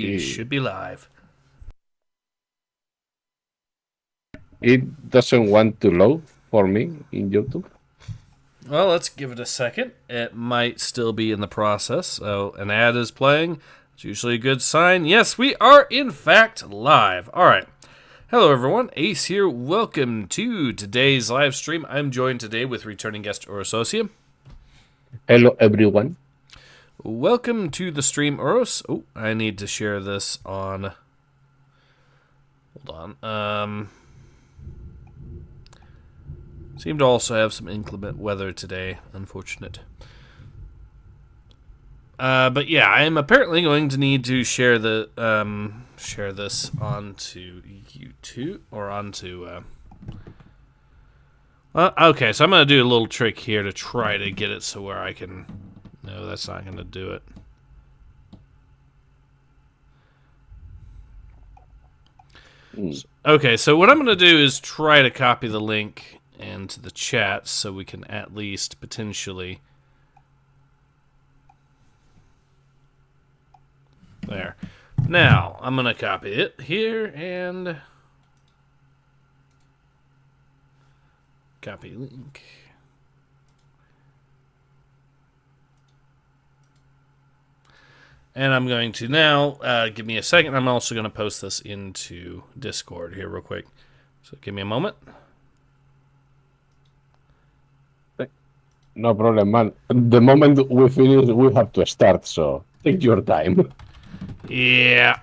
You should be live. It doesn't want to load for me in YouTube. Well, let's give it a second. It might still be in the process. So an ad is playing. It's usually a good sign. Yes, we are in fact live. All right. Hello, everyone. Ace here. Welcome to today's live stream. I'm joined today with returning guest Orososium. Hello, everyone. Welcome to the stream, Oros. Oh, I need to share this on... Hold on. Seem to also have some inclement weather today. Unfortunate. But yeah, I am apparently going to need to share the share this onto YouTube or onto. Okay, so I'm gonna do a little trick here to try to get it so where I can. No, that's not gonna do it. Okay, so what I'm gonna do is try to copy the link into the chat so we can at least potentially. There. Now, I'm going to copy it here and copy link. And I'm going to now, give me a second, I'm also going to post this into Discord here real quick. So give me a moment. No problem, man. The moment we finish, we have to start, so take your time. Yeah.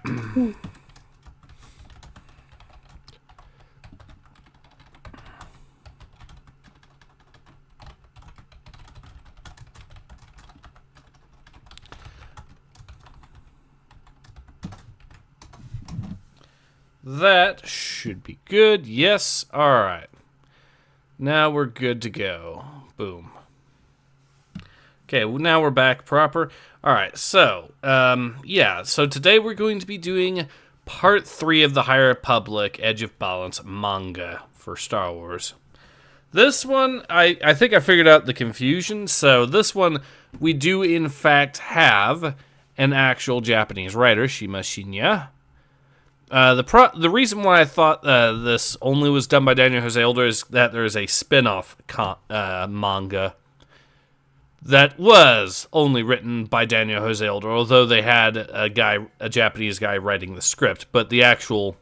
That should be good. Yes. All right. Now we're good to go. Boom. Okay, well, now we're back proper. All right, so, yeah. So today we're going to be doing part 3 of the High Republic Edge of Balance manga for Star Wars. This one, I think I figured out the confusion. So this one, we do in fact have an actual Japanese writer, Shima Shinya. The reason why I thought this only was done by Daniel Jose Older is that there is a spin-off manga that was only written by Daniel Jose Older, although they had a Japanese guy writing the script, but the actual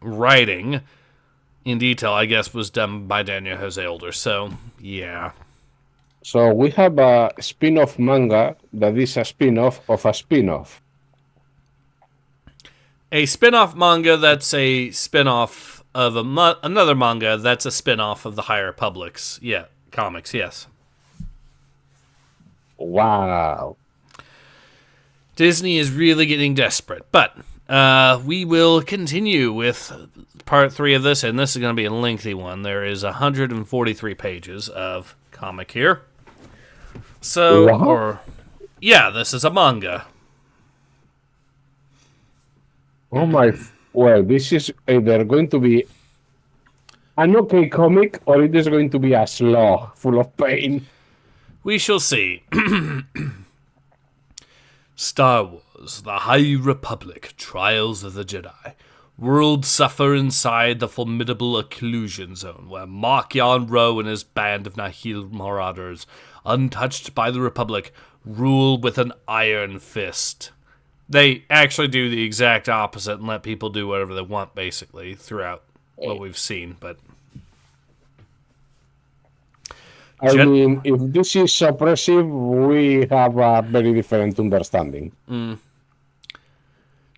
writing in detail, I guess, was done by Daniel Jose Older. So, yeah. So we have a spin-off manga that is a spin-off of a spin-off. A spin-off manga that's a spin-off of another manga that's a spin-off of the High Republic's comics, yes. Wow. Disney is really getting desperate, but we will continue with part 3 of this, and this is going to be a lengthy one. There is 143 pages of comic here. So, this is a manga. Oh my, well, this is either going to be an okay comic or it is going to be a slog full of pain. We shall see. Star Wars, the High Republic, Trials of the Jedi. Worlds suffer inside the formidable occlusion zone, where Mark-Yan Ro and his band of Nihil marauders, untouched by the Republic, rule with an iron fist. They actually do the exact opposite and let people do whatever they want, basically, throughout what we've seen, but... I mean, if this is suppressive, we have a very different understanding.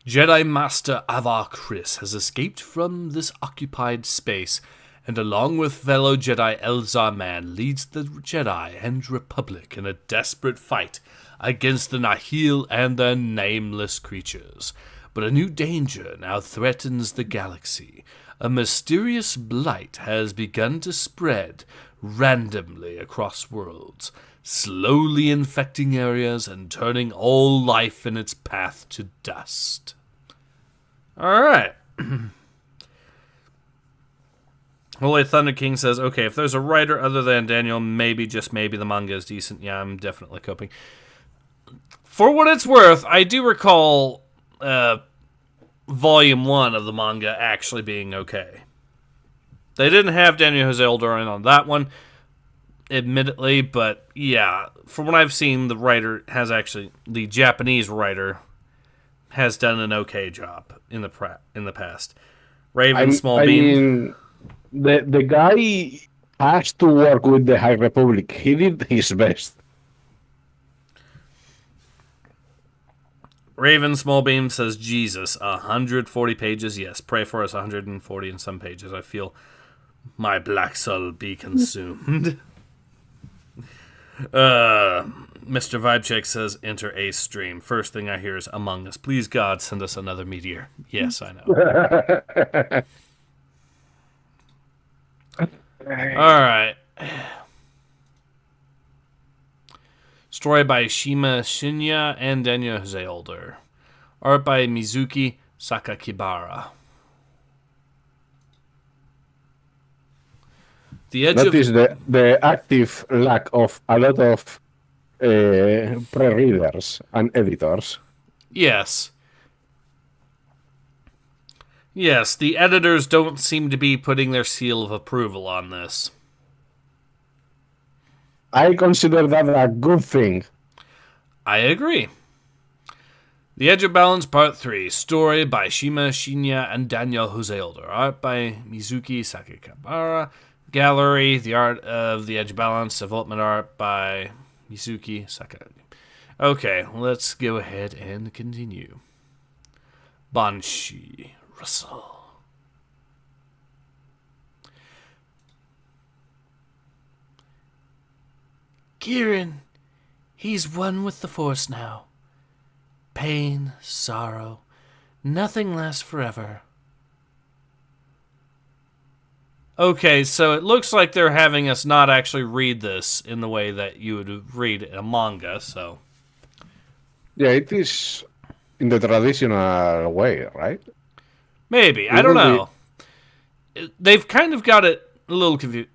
Jedi Master Avar Kriss has escaped from this occupied space, and along with fellow Jedi Elzar Mann, leads the Jedi and Republic in a desperate fight against the Nihil and their nameless creatures. But a new danger now threatens the galaxy. A mysterious blight has begun to spread randomly across worlds, slowly infecting areas and turning all life in its path to dust. Alright. Holy Thunder King says, okay, if there's a writer other than Daniel, maybe, just maybe, the manga is decent. Yeah, I'm definitely coping. For what it's worth, I do recall Volume 1 of the manga actually being okay. They didn't have Daniel Jose Older in on that one, admittedly, but yeah, from what I've seen, the Japanese writer has done an okay job in the past. Raven Smallbean. mean, the guy has to work with the High Republic. He did his best. Raven Smallbeam says, Jesus, 140 pages. Yes, pray for us, 140 and some pages. I feel my black soul be consumed. Mr. Vibecheck says, enter a stream. First thing I hear is Among Us. Please, God, send us another meteor. Yes, I know. All right. Story by Shima Shinya and Daniel Jose Older. Art by Mizuki Sakakibara. That is the active lack of a lot of pre-readers and editors. Yes. Yes, the editors don't seem to be putting their seal of approval on this. I consider that a good thing. I agree. The Edge of Balance Part 3. Story by Shima Shinya and Daniel Jose Older. Art by Mizuki Sakakibara. Gallery, The Art of the Edge of Balance. Development art by Mizuki Sakakibara. Okay, let's go ahead and continue. Banshee Russell. Kieran, he's one with the Force now. Pain, sorrow, nothing lasts forever. Okay, so it looks like they're having us not actually read this in the way that you would read a manga, so... Yeah, it is in the traditional way, right? Maybe, I don't know. They've kind of got it a little confused.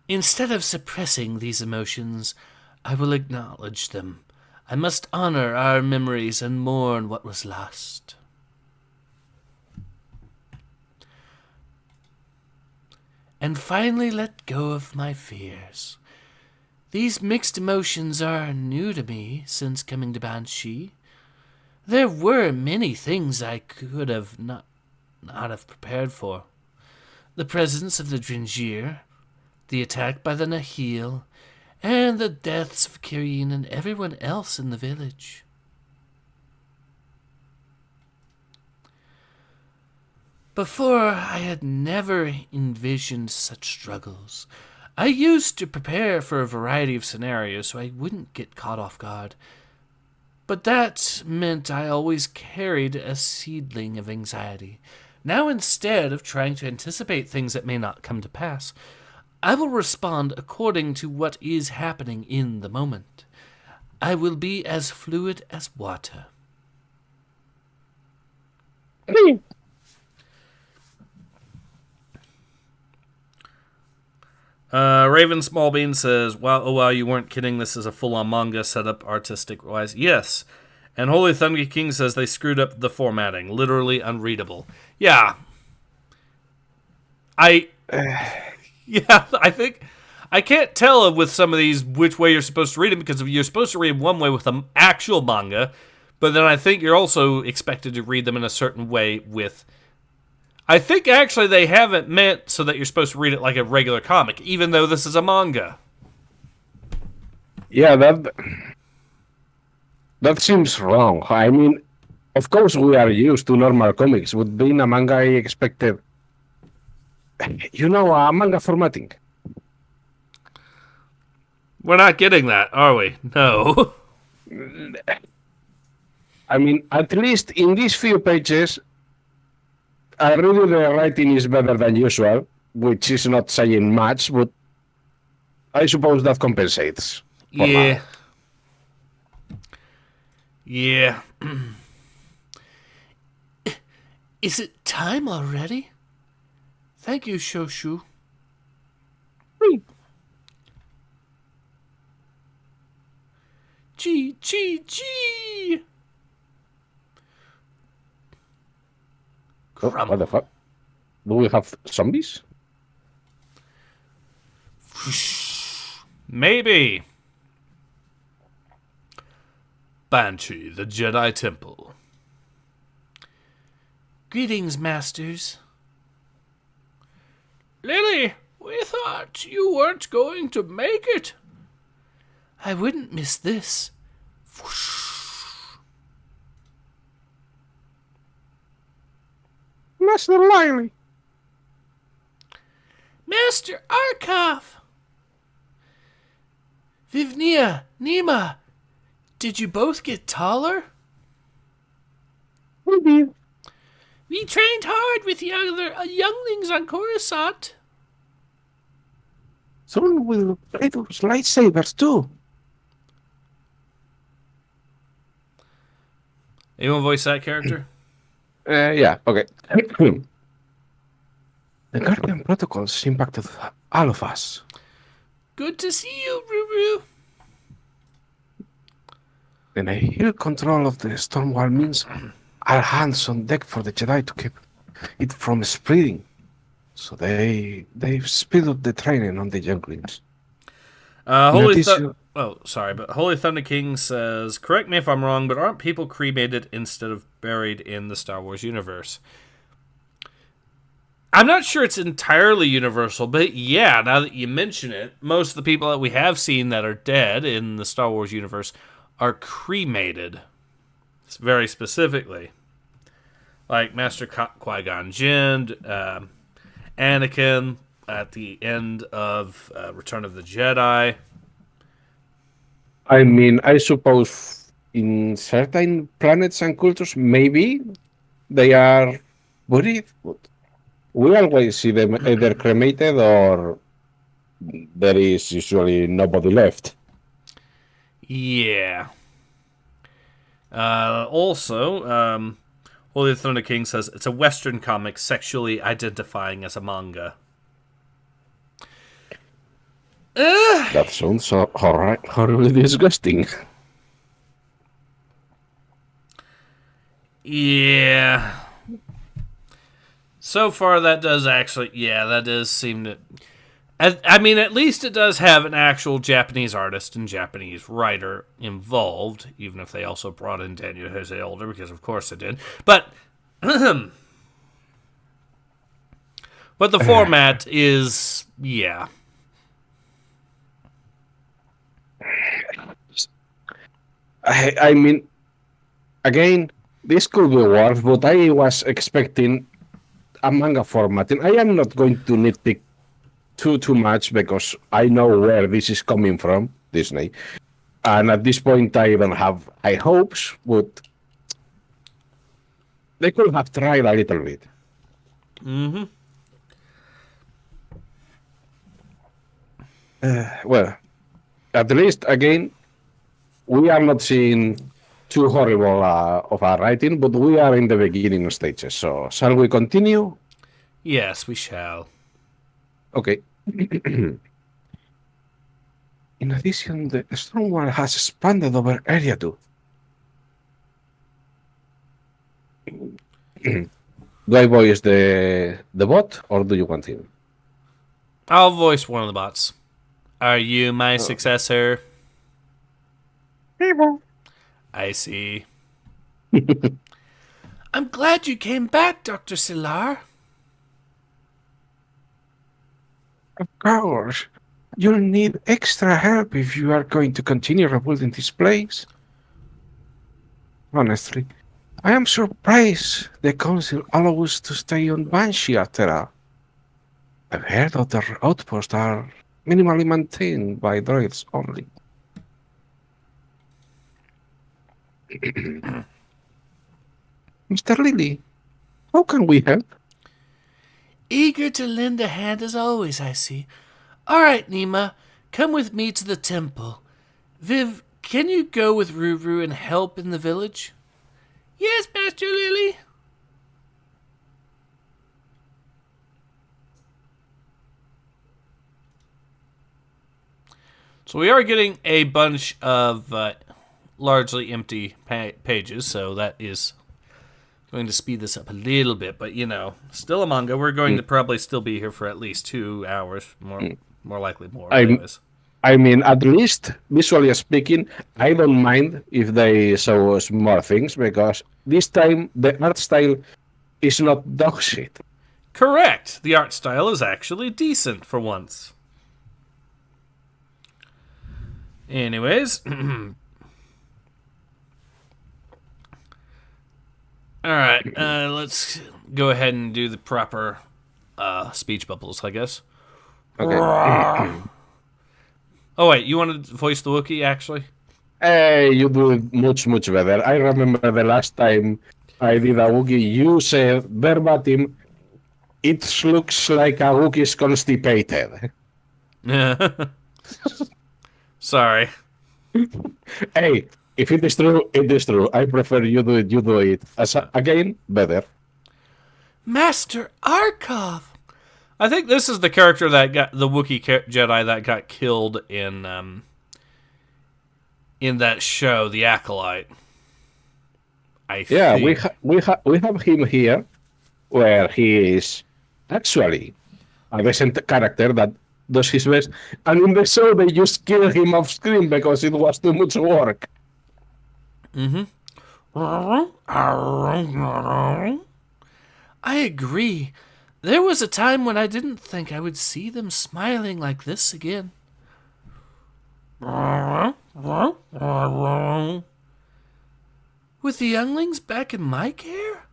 Instead of suppressing these emotions, I will acknowledge them. I must honor our memories and mourn what was lost. And finally let go of my fears. These mixed emotions are new to me since coming to Banshee. There were many things I could have not have prepared for. The presence of the Dringir, the attack by the Nahil, and the deaths of Kirin and everyone else in the village. Before, I had never envisioned such struggles. I used to prepare for a variety of scenarios so I wouldn't get caught off guard. But that meant I always carried a seedling of anxiety. Now, instead of trying to anticipate things that may not come to pass, I will respond according to what is happening in the moment. I will be as fluid as water. Raven Smallbean says, wow, you weren't kidding. This is a full-on manga setup, artistic-wise. Yes. And Holy Thunder King says they screwed up the formatting. Literally unreadable. Yeah. I think... I can't tell with some of these which way you're supposed to read them, because you're supposed to read one way with an actual manga, but then I think you're also expected to read them in a certain way with... I think actually they have it meant so that you're supposed to read it like a regular comic, even though this is a manga. Yeah, that seems wrong. I mean, of course we are used to normal comics, but being a manga, I expected, a manga formatting. We're not getting that, are we? No. I mean, at least in these few pages, I really the writing is better than usual, which is not saying much, but I suppose that compensates. Yeah. Yeah. Is it time already? Thank you, Shoshu. Chi, chi, chi. Oh, what the fuck? Do we have zombies? Maybe. Banshee, the Jedi Temple. Greetings, masters. Lily, we thought you weren't going to make it. I wouldn't miss this. Master Lily. Master Arkoff! Vivnia, Nima, did you both get taller? We did. We trained hard with the other younglings on Coruscant. Soon we'll play those lightsabers too. Anyone voice that character? Yeah, okay. The Guardian protocols impacted all of us. Good to see you, Ruru. And I hear control of the Stormwall means our hands on deck for the Jedi to keep it from spreading. So they've speed up the training on the younglings. Holy Thunder King says, correct me if I'm wrong, but aren't people cremated instead of buried in the Star Wars universe? I'm not sure it's entirely universal, but yeah, now that you mention it, most of the people that we have seen that are dead in the Star Wars universe are cremated. Very specifically. Like Master Qui-Gon Jinn, Anakin at the end of Return of the Jedi. I mean, I suppose in certain planets and cultures, maybe they are buried, but we always see them either cremated or there is usually nobody left. Yeah. Also, Holy Thunder King says it's a Western comic sexually identifying as a manga. That sounds horribly disgusting. Yeah. So far, that does actually... Yeah, that does seem to... I mean, at least it does have an actual Japanese artist and Japanese writer involved, even if they also brought in Daniel Jose Older, because of course they did. But the format is... Yeah. I mean, again, this could be worse, but I was expecting a manga format. And I am not going to nitpick too much because I know where this is coming from, Disney. And at this point, I even have high hopes, but they could have tried a little bit. Mm-hmm. Well, at least, again, we are not seeing too horrible of a writing, but we are in the beginning stages. So, shall we continue? Yes, we shall. Okay. In addition, the Stormwall has expanded over Area 2. Do I voice the bot, or do you want him? I'll voice one of the bots. Are you my successor? I see. I'm glad you came back, Dr. Silar. Of course. You'll need extra help if you are going to continue rebuilding this place. Honestly, I am surprised the Council allows us to stay on Banshee after all. I've heard other outposts are minimally maintained by droids only. Mr. Lily, how can we help? Eager to lend a hand as always, I see. All right, Nima, come with me to the temple. Viv, can you go with Ruru and help in the village? Yes, Master Lily. So we are getting a bunch of largely empty pages, so that is going to speed this up a little bit. But, still a manga. We're going to probably still be here for at least 2 hours, more likely more. Anyways. I mean, at least visually speaking, I don't mind if they show us more things, because this time the art style is not dog shit. Correct. The art style is actually decent for once. Anyways. Alright, let's go ahead and do the proper speech bubbles, I guess. Okay. Oh, wait, you want to voice the Wookiee, actually? You do it much, much better. I remember the last time I did a Wookiee, you said verbatim, it looks like a Wookiee's constipated. Sorry. Hey, if it is true, it is true. I prefer you do it. Again, better. Master Arkov! I think this is the character that got the Wookiee Jedi that got killed in that show, The Acolyte. Yeah, we have him here, where he is actually a decent character that does his best, and in the show they just kill him off screen because it was too much work. I agree. There was a time when I didn't think I would see them smiling like this again. With the younglings back in my care?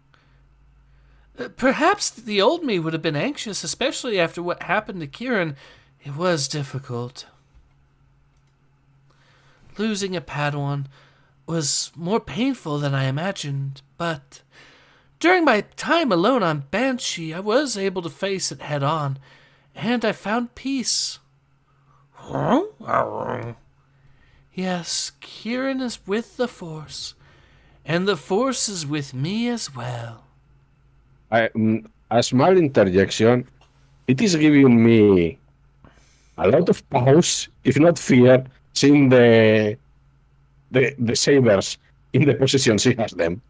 Perhaps the old me would have been anxious, especially after what happened to CIARAN. It was difficult. Losing a Padawan was more painful than I imagined, but during my time alone on Banshee, I was able to face it head on, and I found peace. Yes, CIARAN is with the Force, and the Force is with me as well. A small interjection. It is giving me a lot of pause, if not fear, seeing the sabers in the position she has them.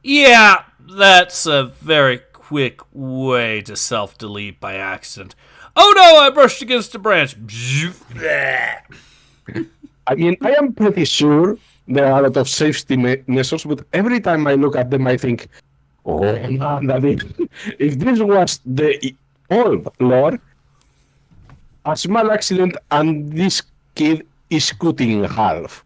Yeah, that's a very quick way to self-delete by accident. Oh no, I brushed against a branch. I mean, I am pretty sure there are a lot of safety measures, but every time I look at them, I think, oh man, if this was the old lore, a small accident and this kid is cut in half.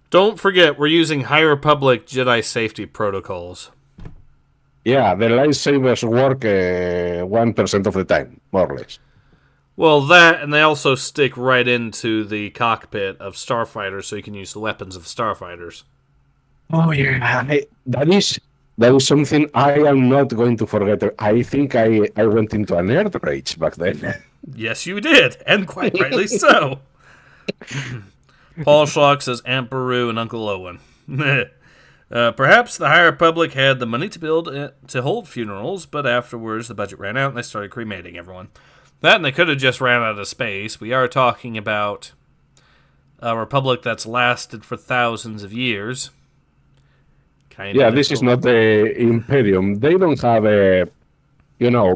Don't forget, we're using High Republic Jedi safety protocols. Yeah, the lightsabers work 1% of the time, more or less. Well, that, and they also stick right into the cockpit of starfighters, so you can use the weapons of starfighters. Oh yeah, that is something I am not going to forget. I think I went into a nerd rage back then. Yes, you did, and quite rightly so. Paul Schlock says Aunt Beru and Uncle Owen. Perhaps the High Republic had the money to hold funerals, but afterwards the budget ran out and they started cremating everyone. That and they could have just ran out of space. We are talking about a republic that's lasted for thousands of years. This is not the Imperium. They don't have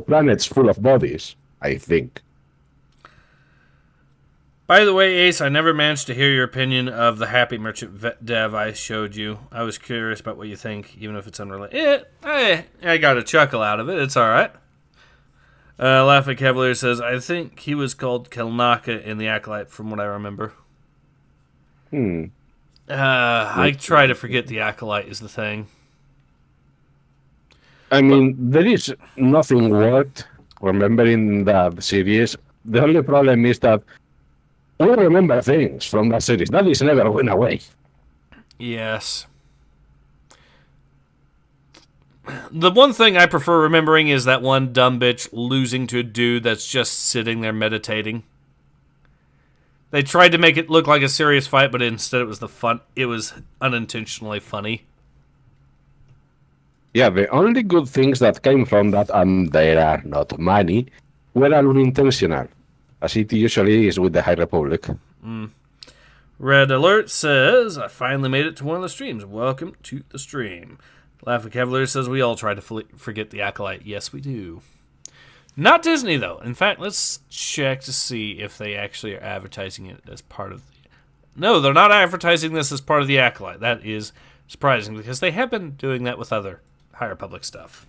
planets full of bodies, I think. By the way, Ace, I never managed to hear your opinion of the Happy Merchant dev I showed you. I was curious about what you think, even if it's unrelated. I got a chuckle out of it. It's all right. Laughing Cavalier says, I think he was called Kelnaka in the Acolyte, from what I remember. I try to forget the Acolyte is the thing. I mean, there is nothing worth remembering that series. The only problem is that we remember things from that series. That is never went away. Yes. The one thing I prefer remembering is that one dumb bitch losing to a dude that's just sitting there meditating. They tried to make it look like a serious fight, but instead it was unintentionally funny. Yeah, the only good things that came from that, and there are not many, were unintentional, as it usually is with the High Republic. Red Alert says, I finally made it to one of the streams. Welcome to the stream. Laughing Cavalier says, we all try to forget the Acolyte. Yes, we do. Not Disney, though. In fact, let's check to see if they actually are advertising it as part of the... No, they're not advertising this as part of the Acolyte. That is surprising, because they have been doing that with other High Republic stuff.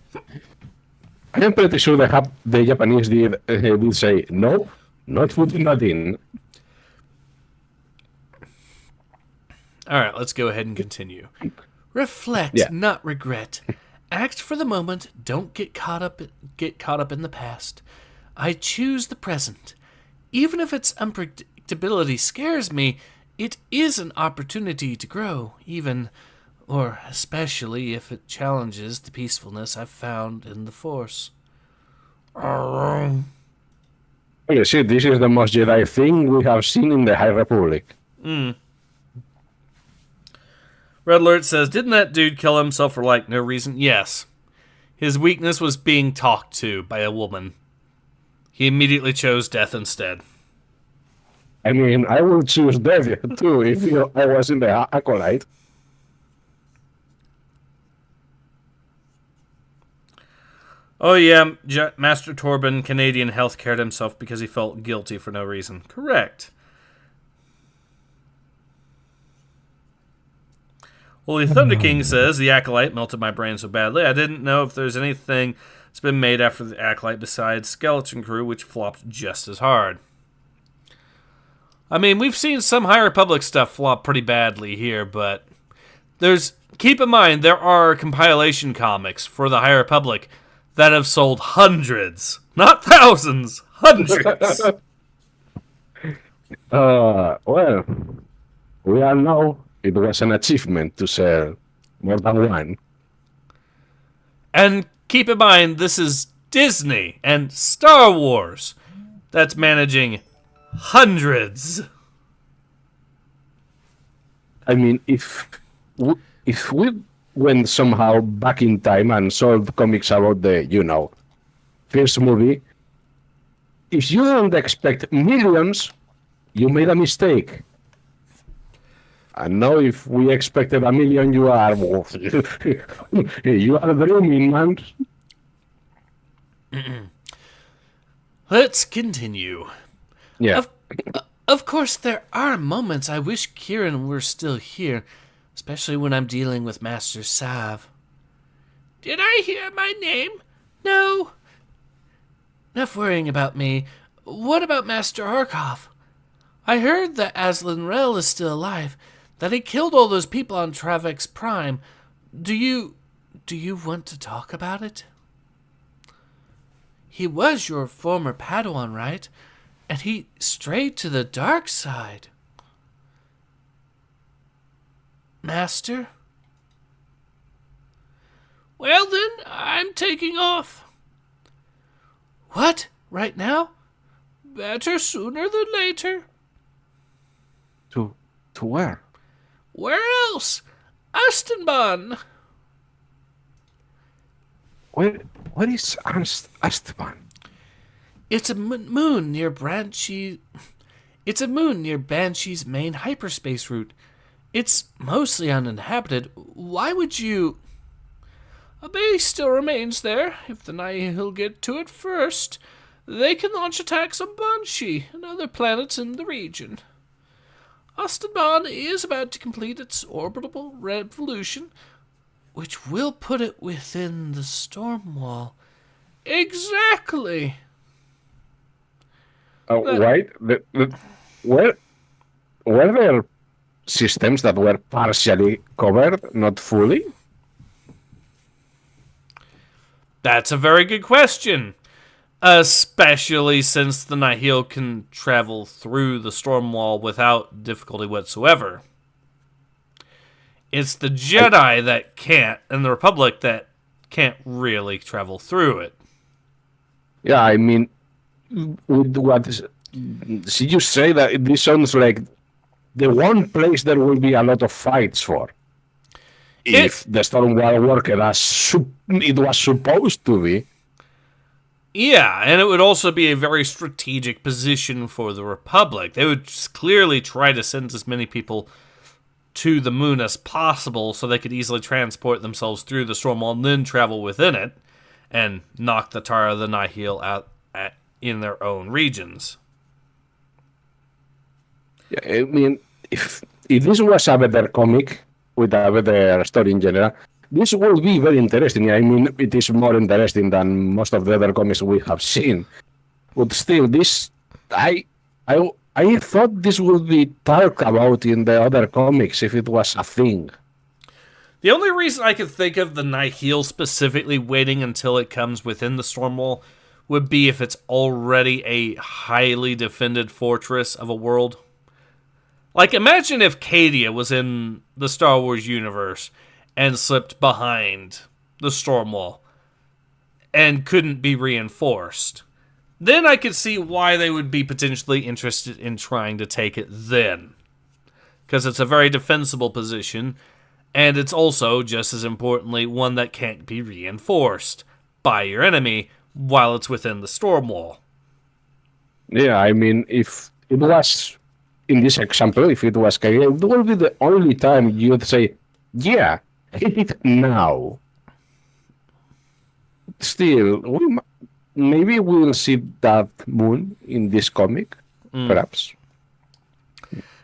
I am pretty sure the Japanese did say, no, not putting that in. All right, let's go ahead and continue. Reflect, not regret. Act for the moment. Don't get caught up in the past. I choose the present. Even if its unpredictability scares me, it is an opportunity to grow, even or especially if it challenges the peacefulness I've found in the Force. Holy shit, this is the most Jedi thing we have seen in the High Republic. Red Alert says, didn't that dude kill himself for, like, no reason? Yes. His weakness was being talked to by a woman. He immediately chose death instead. I mean, I would choose death, too, if I was in the Acolyte. Oh, yeah, Master Torben, Canadian health cared himself because he felt guilty for no reason. Correct. Holy Thunder King says, the Acolyte melted my brain so badly, I didn't know if there's anything that's been made after the Acolyte besides Skeleton Crew, which flopped just as hard. I mean, we've seen some High Republic stuff flop pretty badly here, but keep in mind, there are compilation comics for the High Republic that have sold hundreds, not thousands, hundreds. Well, we all know it was an achievement to sell more than one. And keep in mind, this is Disney and Star Wars that's managing hundreds. I mean, if we went somehow back in time and sold comics about the, first movie, if you don't expect millions, you made a mistake. And now if we expected a million, you are dreaming, man. Let's continue. Yeah. Of course, there are moments I wish Kieran were still here, especially when I'm dealing with Master Sav. Did I hear my name? No. Enough worrying about me. What about Master Arkov? I heard that Aslan Rel is still alive, that he killed all those people on Travex Prime. Do you want to talk about it? He was your former Padawan, right? And he strayed to the dark side. Master? Well then, I'm taking off. What? Right now? Better sooner than later. To where? Where else? Astenban. What is Astenban? It's a moon near It's a moon near Banshee's main hyperspace route. It's mostly uninhabited. Why would you... A base still remains there. If the Nihil get to it first, they can launch attacks on Banshee and other planets in the region. Astenban is about to complete its orbital revolution, which will put it within the storm wall. Exactly. Right? Were there systems that were partially covered, not fully? That's a very good question. Especially since the Nihil can travel through the storm wall without difficulty whatsoever. It's the Jedi that can't, and the Republic that can't really travel through it. Yeah, I mean, did you say that this sounds like the one place there will be a lot of fights for? If the storm wall worked as it was supposed to be. Yeah, and it would also be a very strategic position for the Republic. They would clearly try to send as many people to the moon as possible so they could easily transport themselves through the storm wall and then travel within it and knock the Tara the Nihil out in their own regions. Yeah, I mean, if this was a better comic with a better story in general, this will be very interesting. I mean, it is more interesting than most of the other comics we have seen. But still, this I thought this would be talked about in the other comics if it was a thing. The only reason I could think of the Nihil specifically waiting until it comes within the Stormwall would be if it's already a highly defended fortress of a world. Like, imagine if Cadia was in the Star Wars universe and slipped behind the Stormwall and couldn't be reinforced. Then I could see why they would be potentially interested in trying to take it then. Because it's a very defensible position, and it's also, just as importantly, one that can't be reinforced by your enemy while it's within the Stormwall. Yeah, I mean, if it was, in this example, if it was Cadia, it would be the only time you'd say, yeah, hit it now. Still, maybe we'll see that moon in this comic, perhaps.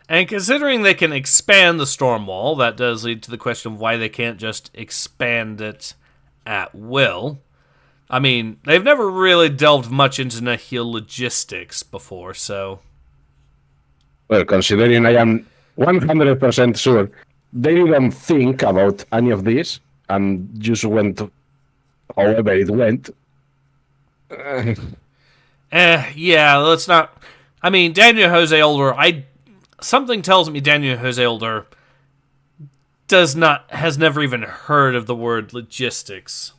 And considering they can expand the Stormwall, that does lead to the question of why they can't just expand it at will. I mean, they've never really delved much into Nihil logistics before, so... Well, considering I am 100% sure they didn't think about any of this and just went however it went. Yeah, let's not... I mean, Daniel Jose Older, something tells me Daniel Jose Older has never even heard of the word logistics.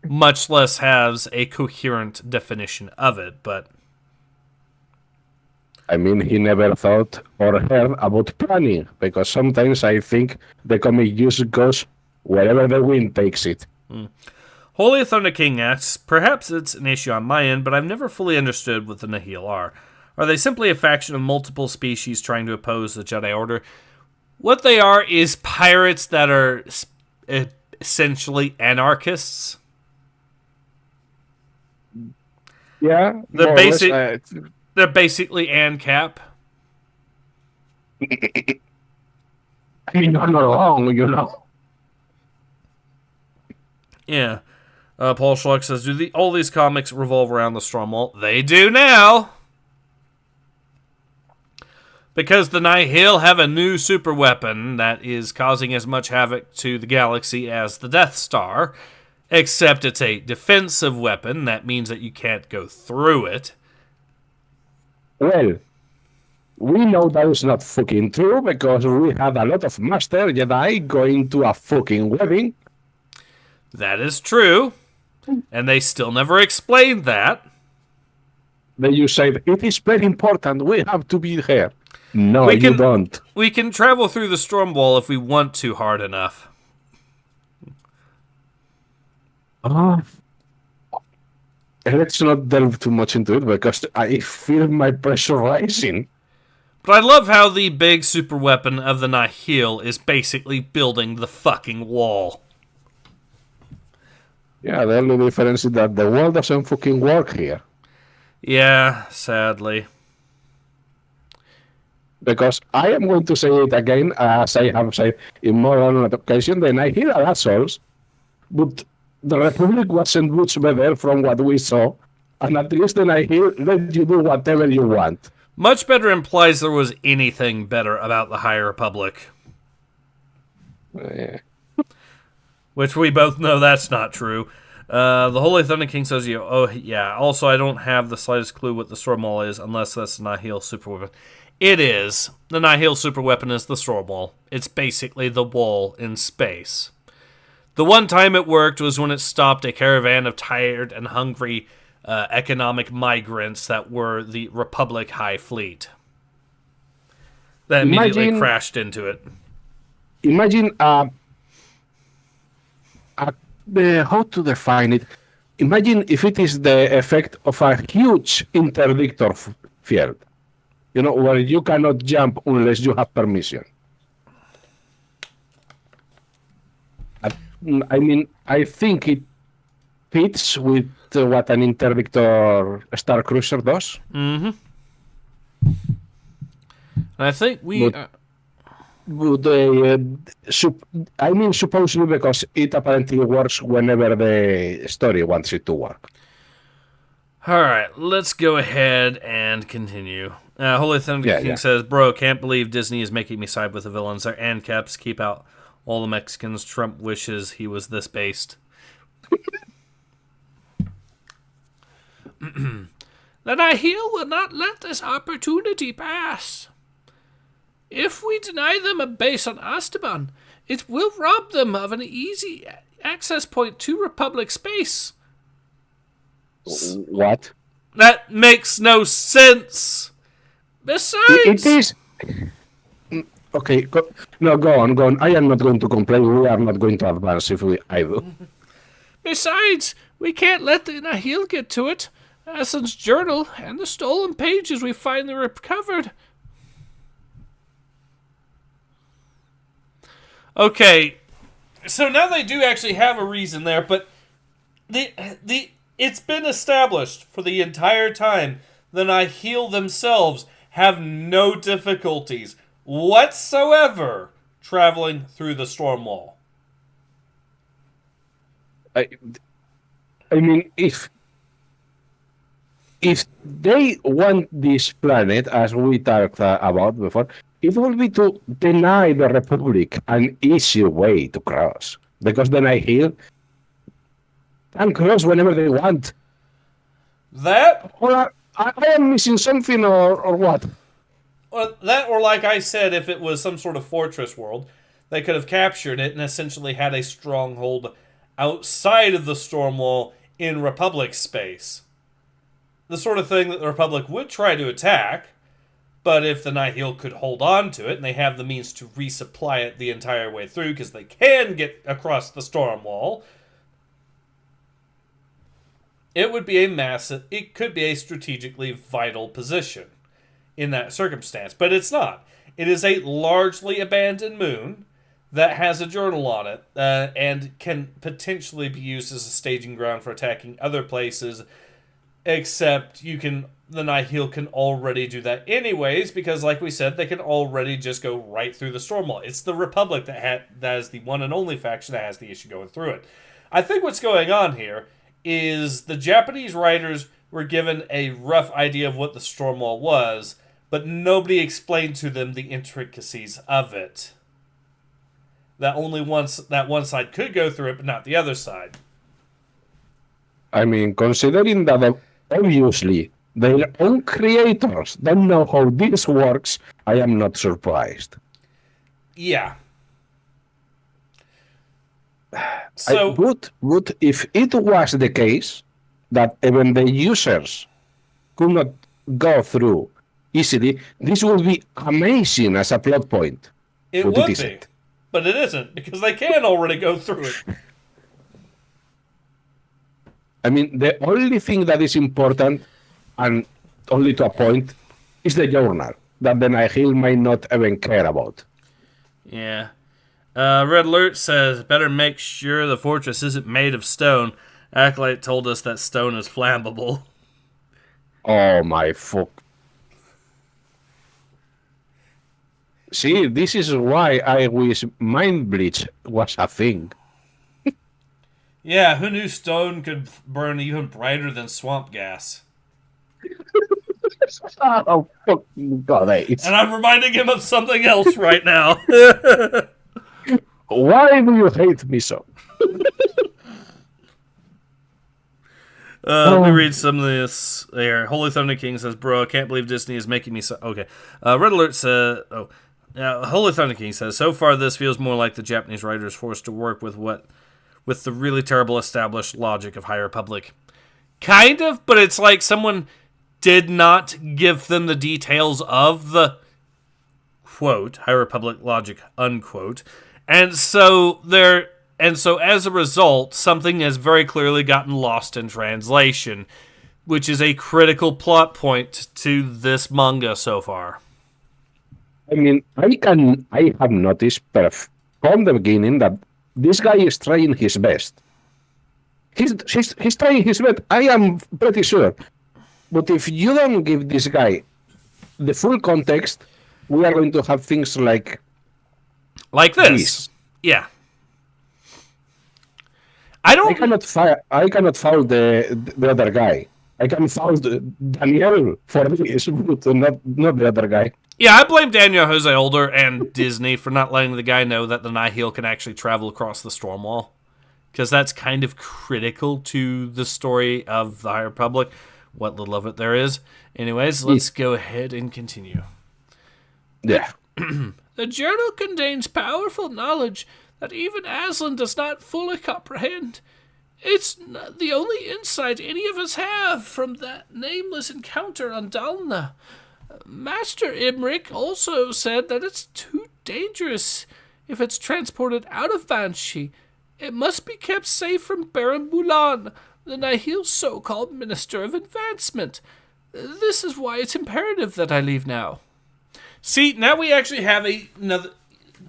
Much less has a coherent definition of it, but... I mean, he never thought or heard about planning, because sometimes I think the comic just goes wherever the wind takes it. Holy Thunder King asks, perhaps it's an issue on my end, but I've never fully understood what the Nihil are. Are they simply a faction of multiple species trying to oppose the Jedi Order? What they are is pirates that are essentially anarchists. Yeah, They're basically ANCAP. I mean, you're not wrong, you know. Yeah. Paul Schluck says, do all these comics revolve around the Stormwall? They do now. Because the Nihil have a new super weapon that is causing as much havoc to the galaxy as the Death Star, except it's a defensive weapon. That means that you can't go through it. Well, we know that is not fucking true because we had a lot of Master Jedi going to a fucking wedding. That is true. And they still never explained that. Then you said, it is very important, we have to be here. No, you don't. We can travel through the Stormwall if we want to hard enough. Let's not delve too much into it because I feel my pressure rising. But I love how the big super weapon of the Nihil is basically building the fucking wall. Yeah, the only difference is that the wall doesn't fucking work here. Yeah, sadly. Because I am going to say it again, as I have said in more than one occasion, the Nihil are assholes, but the Republic wasn't much better from what we saw, and at least the Nihil let you do whatever you want. Much better implies there was anything better about the High Republic. Yeah. Which we both know that's not true. The Holy Thunder King says, oh yeah, also I don't have the slightest clue what the Stormwall is, unless that's the Nihil super weapon. It is. The Nihil super weapon is the Stormwall. It's basically the wall in space. The one time it worked was when it stopped a caravan of tired and hungry economic migrants that were the Republic High Fleet. That immediately crashed into it. Imagine how to define it? imagine if it is the effect of a huge interdictor field, where you cannot jump unless you have permission. I mean, I think it fits with what an interdictor Star Cruiser does. Mm-hmm. And I think we... supposedly because it apparently works whenever the story wants it to work. All right, let's go ahead and continue. Holy Thunder King says, bro, can't believe Disney is making me side with the villains. Their ANCAPs keep out all the Mexicans. Trump wishes he was this based. The Nihil will not let this opportunity pass. If we deny them a base on Esteban, it will rob them of an easy access point to Republic space. What? That makes no sense. Besides... It is... Okay, go on. I am not going to complain. We are not going to advance if I do. Besides, we can't let the Nihil get to it. Aslan's journal and the stolen pages we finally recovered. Okay, so now they do actually have a reason there, but it's been established for the entire time the Nihil themselves have no difficulties whatsoever traveling through the storm wall. I mean, if they want this planet, as we talked about before, it will be to deny the Republic an easy way to cross. Because the Nihil can cross whenever they want. That? Or I am missing something, or what? Or that, or like I said, if it was some sort of fortress world, they could have captured it and essentially had a stronghold outside of the storm wall in Republic space. The sort of thing that the Republic would try to attack, but if the Nihil could hold on to it, and they have the means to resupply it the entire way through, because they can get across the storm wall, it would be it could be a strategically vital position in that circumstance. But it's not. It is a largely abandoned moon that has a journal on it, and can potentially be used as a staging ground for attacking other places, except the Nihil can already do that anyways, because like we said, they can already just go right through the storm wall. It's the Republic that is the one and only faction that has the issue going through it. I think what's going on here is the Japanese writers were given a rough idea of what the storm wall was, but nobody explained to them the intricacies of it. That one side could go through it, but not the other side. I mean, considering that obviously their own creators don't know how this works, I am not surprised. Yeah. So, would if it was the case that even the users could not go through easily, this would be amazing as a plot point. It would be, but it isn't, because they can already go through it. I mean, the only thing that is important, and only to a point, is the journal that the Nihil might not even care about. Yeah. Red Alert says, better make sure the fortress isn't made of stone. Acolyte told us that stone is flammable. Oh my fuck. See, this is why I wish Mind Bleach was a thing. Yeah, who knew stone could burn even brighter than swamp gas? Oh, fucking God. And I'm reminding him of something else right now. Why do you hate me so? Let me read some of this here. Holy Thunder King says, bro, I can't believe Disney is making me so... Okay. Red Alert says... Holy Thunder King says, so far this feels more like the Japanese writers forced to work with the really terrible established logic of High Republic. Kind of, but it's like someone did not give them the details of the, quote, High Republic logic, unquote. And so And so as a result, something has very clearly gotten lost in translation, which is a critical plot point to this manga so far. I mean, I have noticed from the beginning that this guy is trying his best. He's trying his best. I am pretty sure. But if you don't give this guy the full context, we are going to have things like this. Yeah. I cannot foul the other guy. I can foul Daniel for this, but not the other guy. Yeah, I blame Daniel Jose Older and Disney for not letting the guy know that the Nihil can actually travel across the storm wall. Because that's kind of critical to the story of the High Republic, what little of it there is. Anyways, let's go ahead and continue. Yeah. The journal contains powerful knowledge that even Aslan does not fully comprehend. It's the only insight any of us have from that nameless encounter on Dalna. Master Imrik also said that it's too dangerous if it's transported out of Banshee. It must be kept safe from Baron Mulan, the Nihil's so-called Minister of Advancement. This is why it's imperative that I leave now. See, now we actually have another...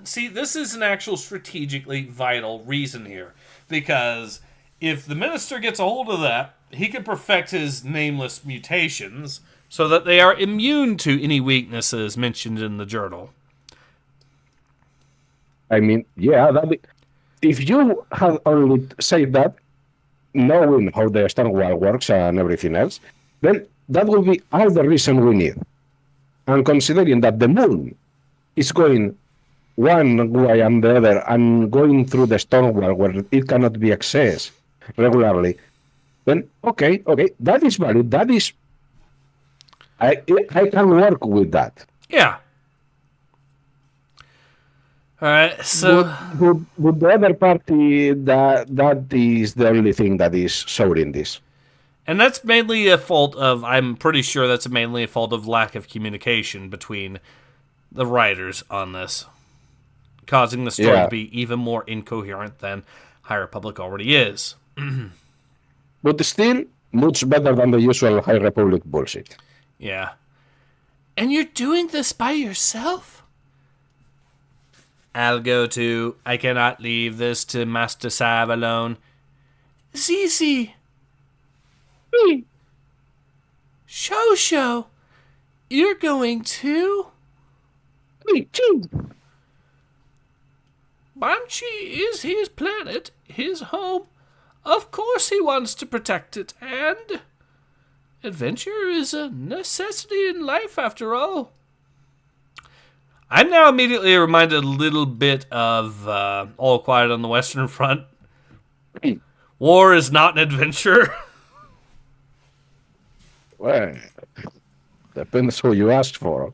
See, this is an actual strategically vital reason here. Because if the Minister gets a hold of that, he can perfect his nameless mutations so that they are immune to any weaknesses mentioned in the journal. I mean, yeah, if you had only said that, knowing how the Stonewall works and everything else, then that would be all the reason we need. And considering that the moon is going one way and the other and going through the Stonewall where it cannot be accessed regularly, then okay, that is valid. That is, I can work with that. Yeah. All right, so... But the other party, that is the only thing that is showing this. And that's mainly a fault of, I'm pretty sure that's mainly a fault of lack of communication between the writers on this, causing the story to be even more incoherent than High Republic already is. But still, much better than the usual High Republic bullshit. Yeah. And you're doing this by yourself? I'll go to... I cannot leave this to Master Sav alone. Zizi. Shosho. You're going too? Me too. Banshee is his planet, his home. Of course he wants to protect it, and adventure is a necessity in life after all. I'm now immediately reminded a little bit of All Quiet on the Western Front. War is not an adventure. Well, depends who you ask for.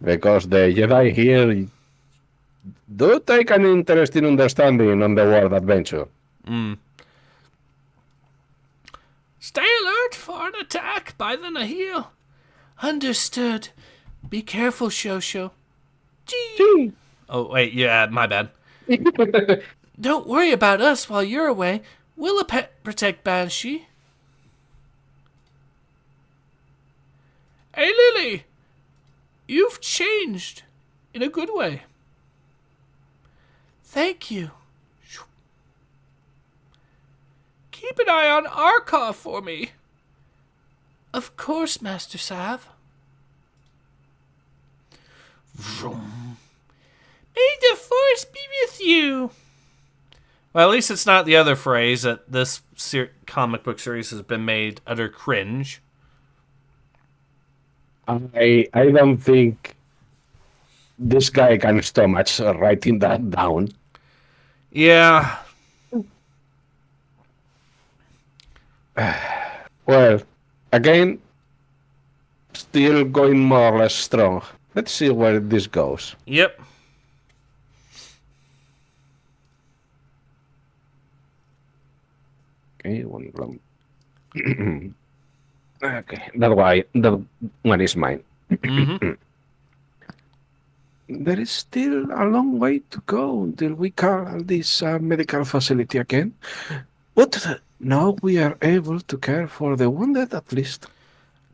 Because the Jedi here do take an interest in understanding on the world adventure. Stay alert for an attack by the Nihil. Understood. Be careful, Shosho. Gee. Oh, wait, yeah, my bad. Don't worry about us while you're away. We'll protect Banshee. Hey, Lily. You've changed in a good way. Thank you. Keep an eye on Arkov for me. Of course, Master Sav. Vroom. May the Force be with you. Well, at least it's not the other phrase that this comic book series has been made utter cringe. I don't think this guy can stomach writing that down. Yeah. Well, again, still going more or less strong. Let's see where this goes. Yep. Okay, one from. Okay, that one is mine. there is still a long way to go until we call this medical facility again. But now we are able to care for the wounded at least.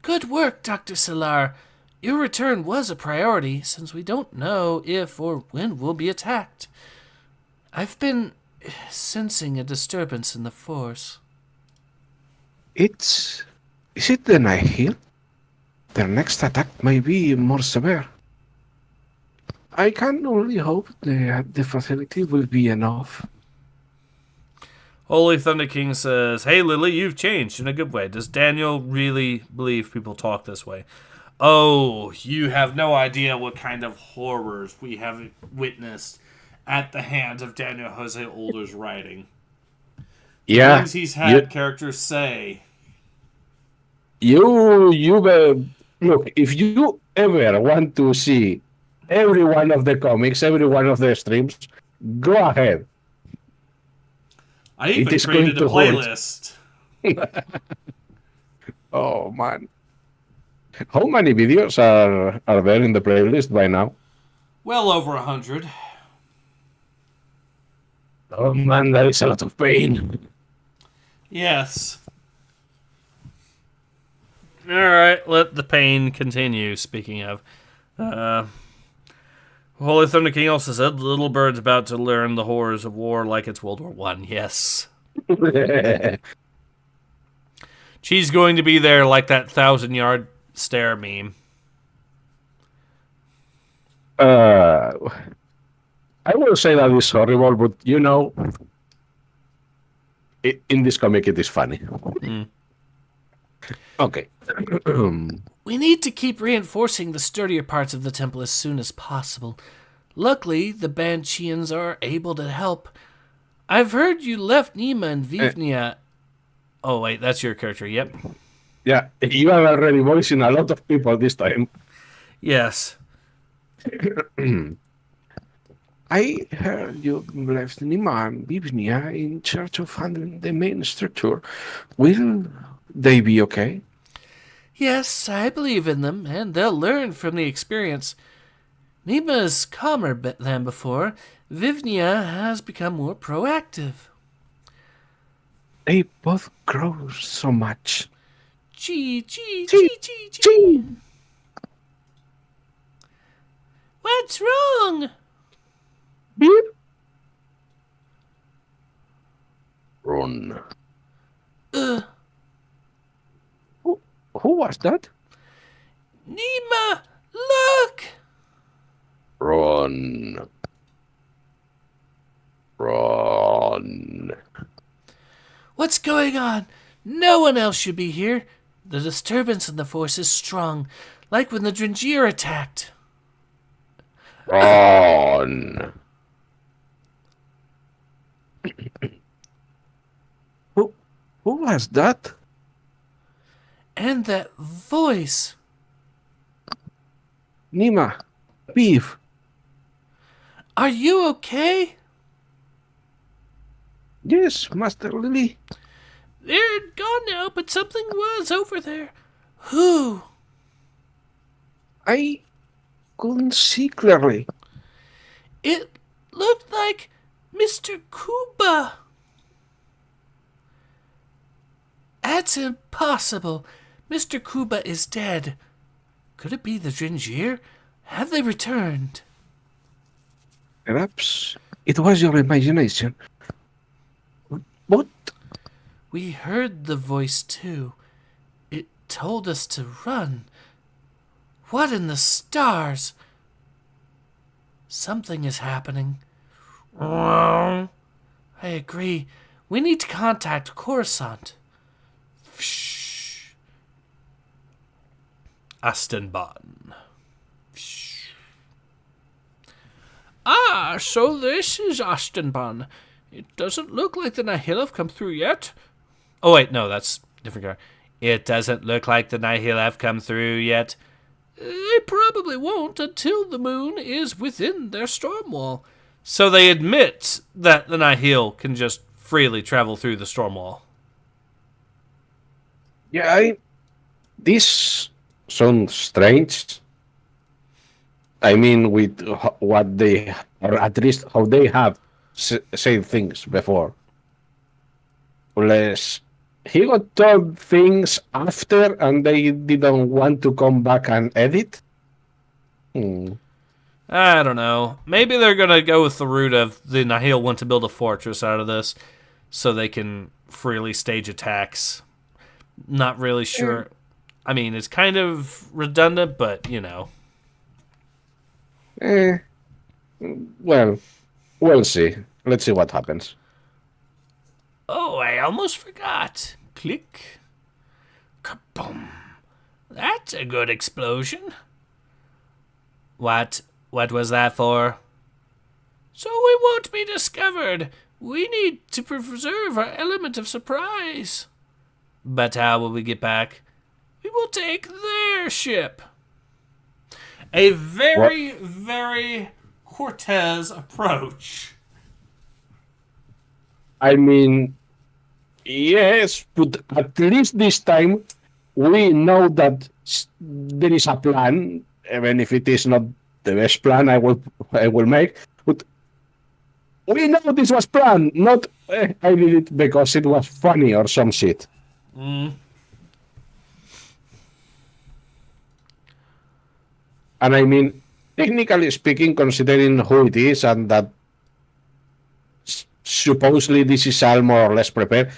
Good work, Dr. Solar. Your return was a priority, since we don't know if or when we'll be attacked. I've been sensing a disturbance in the force. Is it the Nihil? Their next attack may be more severe. I can only hope the facility will be enough. Holy Thunder King says, "Hey Lily, you've changed in a good way. Does Daniel really believe people talk this way?" Oh, you have no idea what kind of horrors we have witnessed at the hands of Daniel Jose Older's writing. Yeah, Things he's had characters say. Look, if you ever want to see every one of the comics, every one of the streams, go ahead. I even created a playlist. Oh man. How many videos are there in the playlist by now? Well over 100. Oh man, that is a lot of pain. Yes. Alright, let the pain continue, speaking of. Holy Thunder King also said, the little bird's about to learn the horrors of war like it's World War One. Yes. She's going to be there like that 1,000-yard stare meme. I will say that it's horrible, but you know, in this comic it is funny. Okay. We need to keep reinforcing the sturdier parts of the temple as soon as possible. Luckily, the Bansheeans are able to help. I've heard you left Nima and Vivnia. Oh, wait, that's your character, yep. Yeah, you are already voicing a lot of people this time. Yes. I heard you left Nima and Vivnia in charge of handling the main structure. Will they be okay? Yes, I believe in them, and they'll learn from the experience. Nima's calmer than before. Vivnia has become more proactive. They both grow so much. Gee. What's wrong? Beep. Run. Who was that? Nima, look! Run. What's going on? No one else should be here. The disturbance in the force is strong, like when the Dringir attacked. Run. Who was that? And that voice. Nima. Beef. Are you okay? Yes, Master Lily. They're gone now, but something was over there. Who? I couldn't see clearly. It looked like Mr. Kuba. That's impossible. Mr. Kuba is dead. Could it be the Dringir? Have they returned? Perhaps it was your imagination. What? We heard the voice too. It told us to run. What in the stars? Something is happening. I agree. We need to contact Coruscant. Astenbaden. Ah, so this is Astenban. It doesn't look like the Nihil have come through yet. Oh, wait, no, that's different guy. It doesn't look like the Nihil have come through yet. They probably won't until the moon is within their storm wall. So they admit that the Nihil can just freely travel through the storm wall. Yeah, this sounds strange. I mean, with what they, or at least how they have said things before. Unless he got told things after and they didn't want to come back and edit. I don't know. Maybe they're going to go with the route of the Nihil want to build a fortress out of this so they can freely stage attacks. Not really sure. I mean, it's kind of redundant, but, you know. Well, we'll see. Let's see what happens. Oh, I almost forgot. Click. Kaboom. That's a good explosion. What was that for? So we won't be discovered. We need to preserve our element of surprise. But how will we get back? We will take their ship. A very, very Cortez approach. I mean, yes, but at least this time we know that there is a plan, even if it is not the best plan I will make. But we know this was planned, not I did it because it was funny or some shit. And I mean, technically speaking, considering who it is and that supposedly this is all more or less prepared,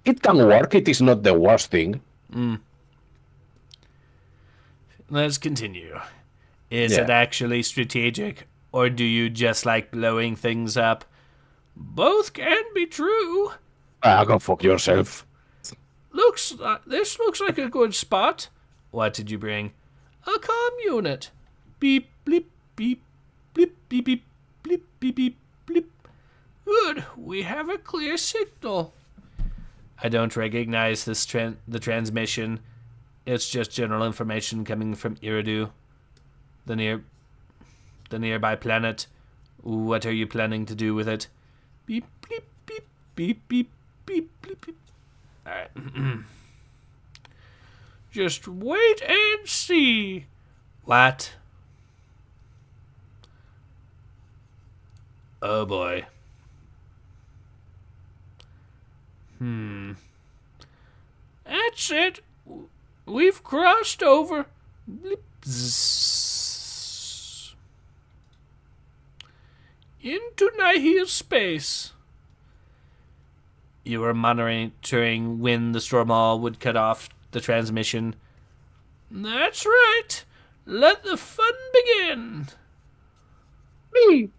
it can work. It is not the worst thing. Let's continue. Is it actually strategic, or do you just like blowing things up? Both can be true. Go fuck yourself. This looks like a good spot. What did you bring? A comm unit. Beep, bleep, beep, bleep, beep, beep, bleep, beep, beep, bleep. Good, we have a clear signal. I don't recognize this the transmission. It's just general information coming from Eridu, the nearby planet. What are you planning to do with it? Beep, bleep, beep, beep, beep, beep, bleep, beep. All right. Just wait and see. What? Oh boy. That's it. We've crossed over. Into Nihil space. You were monitoring when the Stormall would cut off the transmission. That's right. Let the fun begin. Me.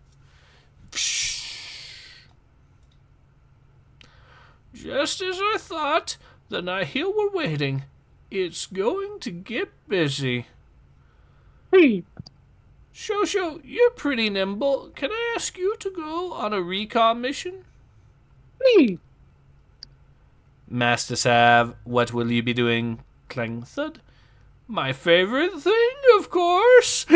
Just as I thought, the Nihil were waiting. It's going to get busy. Me. Shosho, you're pretty nimble. Can I ask you to go on a recon mission? Me. Master Sav, what will you be doing? Clang thud. My favorite thing, of course.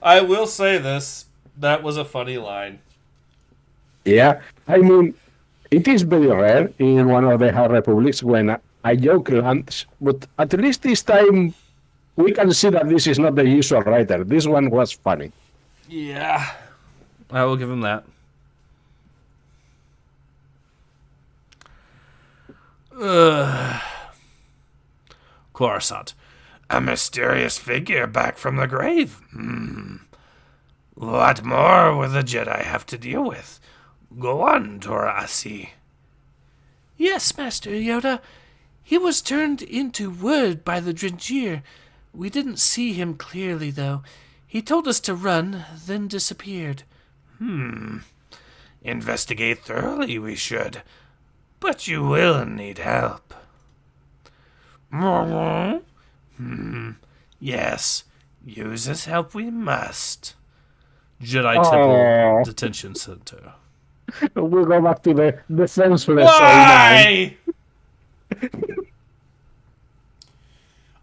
I will say this. That was a funny line. Yeah, I mean, it is very rare in one of the High Republics when a joke lands, but at least this time we can see that this is not the usual writer. This one was funny. Yeah. I will give him that. Coruscant. A mysterious figure back from the grave. What more will the Jedi have to deal with? Go on, Torasi. Yes, Master Yoda. He was turned into wood by the Drengier. We didn't see him clearly, though. He told us to run, then disappeared. Investigate thoroughly, we should. But you will need help. Yes, use his help we must. Jedi Temple Detention Center. We'll go back to the defenseless. Why?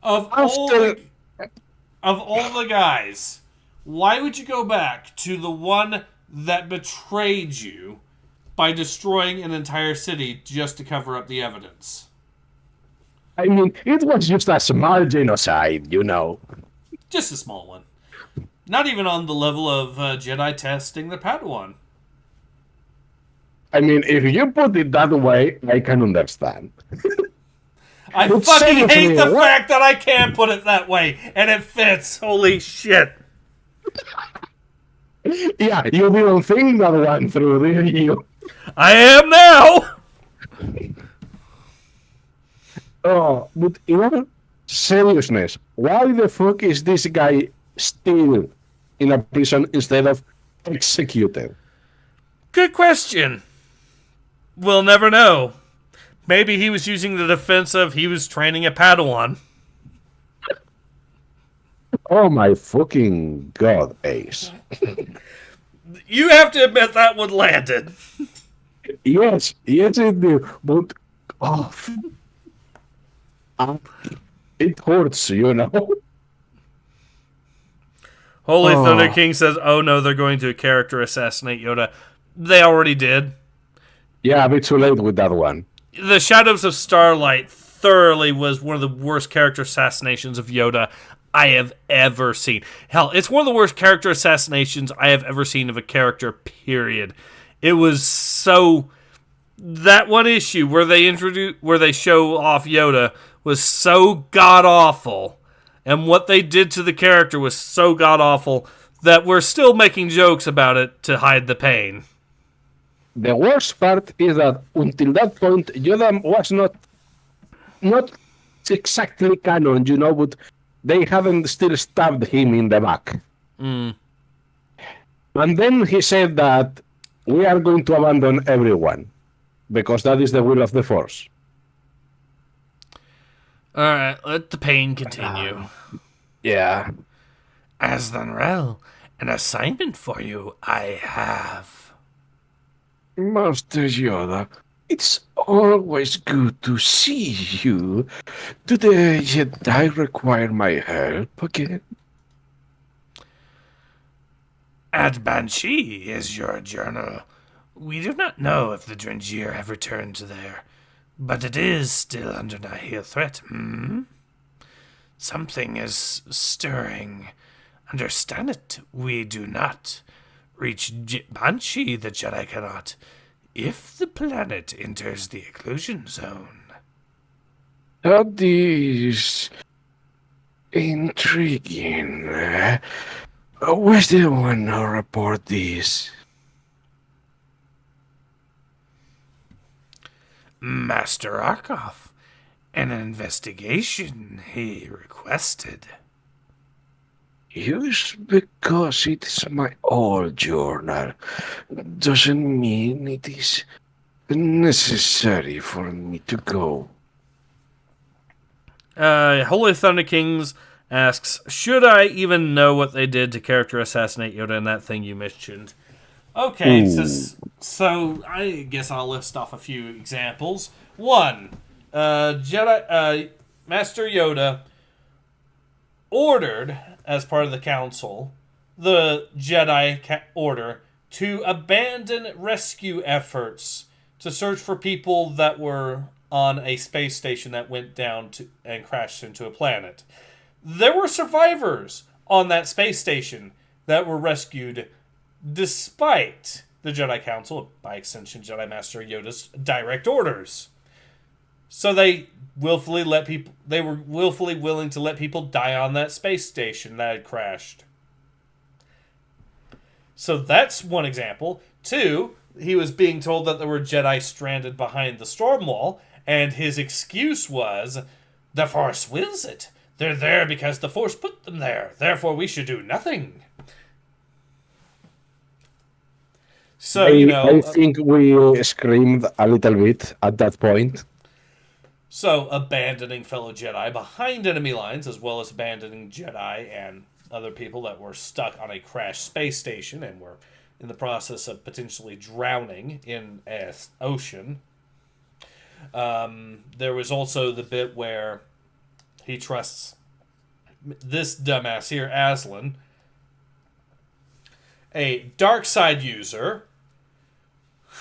Of all the guys, why would you go back to the one that betrayed you by destroying an entire city just to cover up the evidence? I mean, it was just a small genocide, you know. Just a small one. Not even on the level of Jedi testing the Padawan. I mean, if you put it that way, I can understand. I But fucking hate seriously, the what? fact that I can't put it that way, and it fits. Holy shit. Yeah, you didn't think that one through, did you? I am now! Oh, but in all seriousness, why the fuck is this guy still in a prison instead of executed? Good question. We'll never know. Maybe he was using the defense of he was training a Padawan. Oh my fucking god, Ace. You have to admit that one landed. Yes, it did, but oh, it hurts, you know. Holy Oh. Thunder King says, oh no, they're going to character assassinate Yoda. They already did. Yeah, a bit too late with that one. The Shadows of Starlight thoroughly was one of the worst character assassinations of Yoda I have ever seen. Hell, it's one of the worst character assassinations I have ever seen of a character, period. It was so... That one issue where they show off Yoda was so god-awful, and what they did to the character was so god-awful that we're still making jokes about it to hide the pain. The worst part is that until that point, Yoda was not exactly canon, you know, but they haven't still stabbed him in the back. Mm. And then he said that we are going to abandon everyone because that is the will of the Force. Alright, let the pain continue. Yeah. Aslan Rel, an assignment for you I have. Master Yoda, it's always good to see you. Do the Jedi require my help again? At Banshee is your journal. We do not know if the Drengir have returned there, but it is still under nihil threat. Something is stirring. Understand it, we do not. Reach Banshee, the Jedi cannot, if the planet enters the occlusion zone. That is intriguing. Where's the one who report this? Master Arkoff, an investigation he requested. Just because it's my old journal doesn't mean it is necessary for me to go. Holy Thunder Kings asks, should I even know what they did to character assassinate Yoda in that thing you mentioned? Okay, so I guess I'll list off a few examples. One, Master Yoda ordered, as part of the council, the Jedi Order to abandon rescue efforts to search for people that were on a space station that went down and crashed into a planet. There were survivors on that space station that were rescued despite the Jedi Council, by extension Jedi Master Yoda's direct orders. So they were willfully willing to let people die on that space station that had crashed. So that's one example. Two, he was being told that there were Jedi stranded behind the storm wall, and his excuse was, the Force wills it. They're there because the Force put them there. Therefore, we should do nothing. So, I think we screamed a little bit at that point. So, abandoning fellow Jedi behind enemy lines, as well as abandoning Jedi and other people that were stuck on a crashed space station and were in the process of potentially drowning in an ocean. There was also the bit where he trusts this dumbass here, Aslan, a dark side user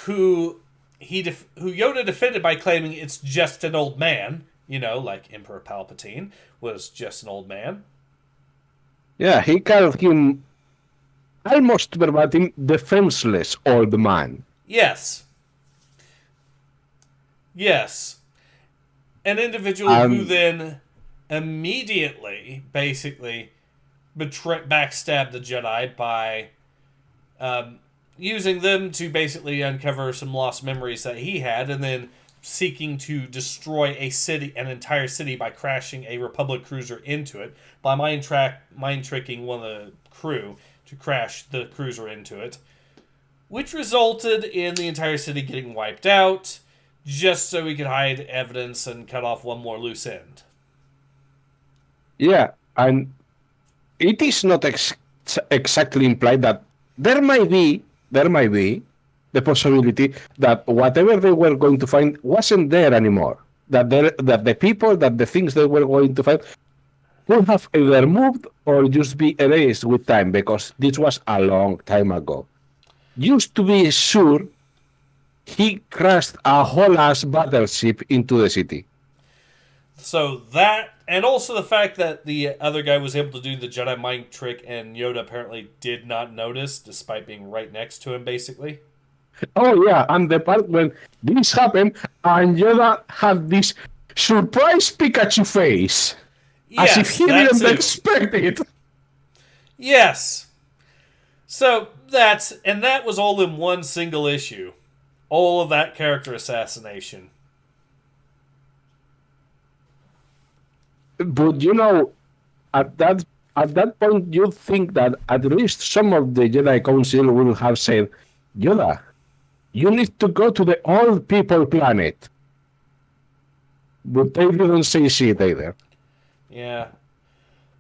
who Yoda defended by claiming it's just an old man, like Emperor Palpatine was just an old man. Yeah, he called him almost verbatim defenseless old man. Yes. Yes. An individual who And then immediately, basically, backstabbed the Jedi by using them to basically uncover some lost memories that he had, and then seeking to destroy an entire city by crashing a Republic cruiser into it, by mind tricking one of the crew to crash the cruiser into it, which resulted in the entire city getting wiped out, just so he could hide evidence and cut off one more loose end. yeah, and it is not exactly implied that there might be the possibility that whatever they were going to find wasn't there anymore. That the people, that the things they were going to find could have either moved or just be erased with time, because this was a long time ago. Just to be sure, he crashed a whole ass battleship into the city. So that, and also the fact that the other guy was able to do the Jedi mind trick and Yoda apparently did not notice, despite being right next to him, basically. Oh yeah, and the part when this happened and Yoda had this surprise Pikachu face. Yes, as if he that didn't too. expect it. Yes. So that was all in one single issue. All of that character assassination. But you know, at that point, you'd think that at least some of the Jedi Council will have said, Yoda, you need to go to the old people planet. But they didn't say shit either. Yeah.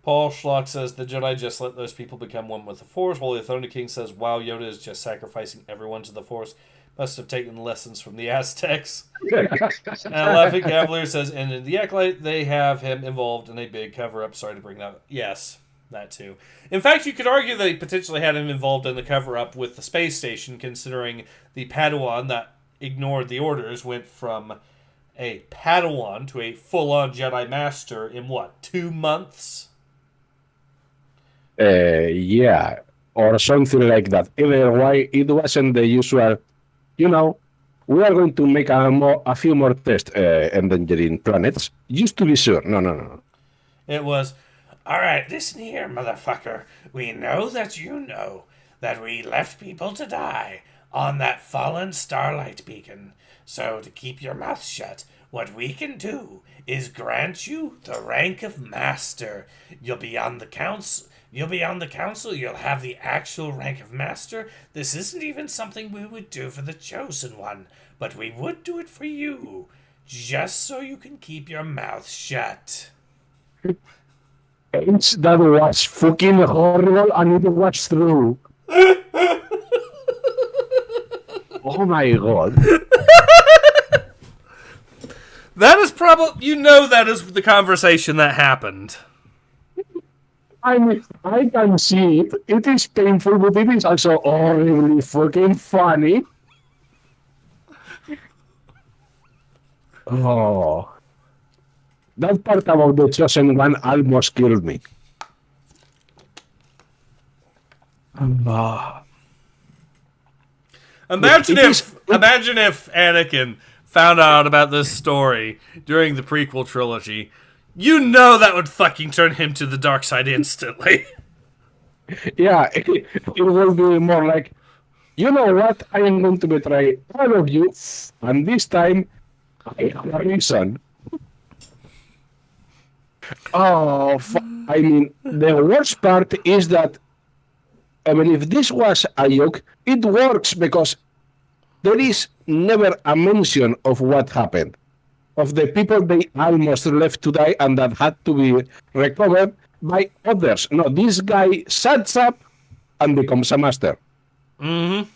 Paul Schlock says the Jedi just let those people become one with the Force, while the Thunder King says, wow, Yoda is just sacrificing everyone to the Force. Must have taken lessons from the Aztecs. And Laughing Cavalier says, and in the Acolyte, they have him involved in a big cover-up. Sorry to bring that up. Yes, that too. In fact, you could argue that they potentially had him involved in the cover-up with the space station, considering the Padawan that ignored the orders went from a Padawan to a full-on Jedi Master in, 2 months? Yeah, or something like that. Either way, it wasn't the usual, we are going to make a few more tests endangering planets, just to be sure. No. It was, all right, listen here, motherfucker. We know that you know that we left people to die on that fallen starlight beacon. So to keep your mouth shut, what we can do is grant you the rank of Master. You'll be on the council. You'll have the actual rank of Master. This isn't even something we would do for the Chosen One, but we would do it for you, just so you can keep your mouth shut. That was fucking horrible, and it was true. Oh my god. That is probably, that is the conversation that happened. I mean, I can see it. It is painful, but it is also horribly fucking funny. Oh. That part about the Chosen One almost killed me. Imagine if Anakin found out about this story during the prequel trilogy. That would fucking turn him to the dark side instantly. Yeah, it will be more like, you know what? I am going to betray all of you, and this time, I have a reason. Oh, I mean, the worst part is that, if this was a joke, it works because there is never a mention of what happened, of the people they almost left to die and that had to be recovered by others. No, this guy shuts up and becomes a master. Mm-hmm.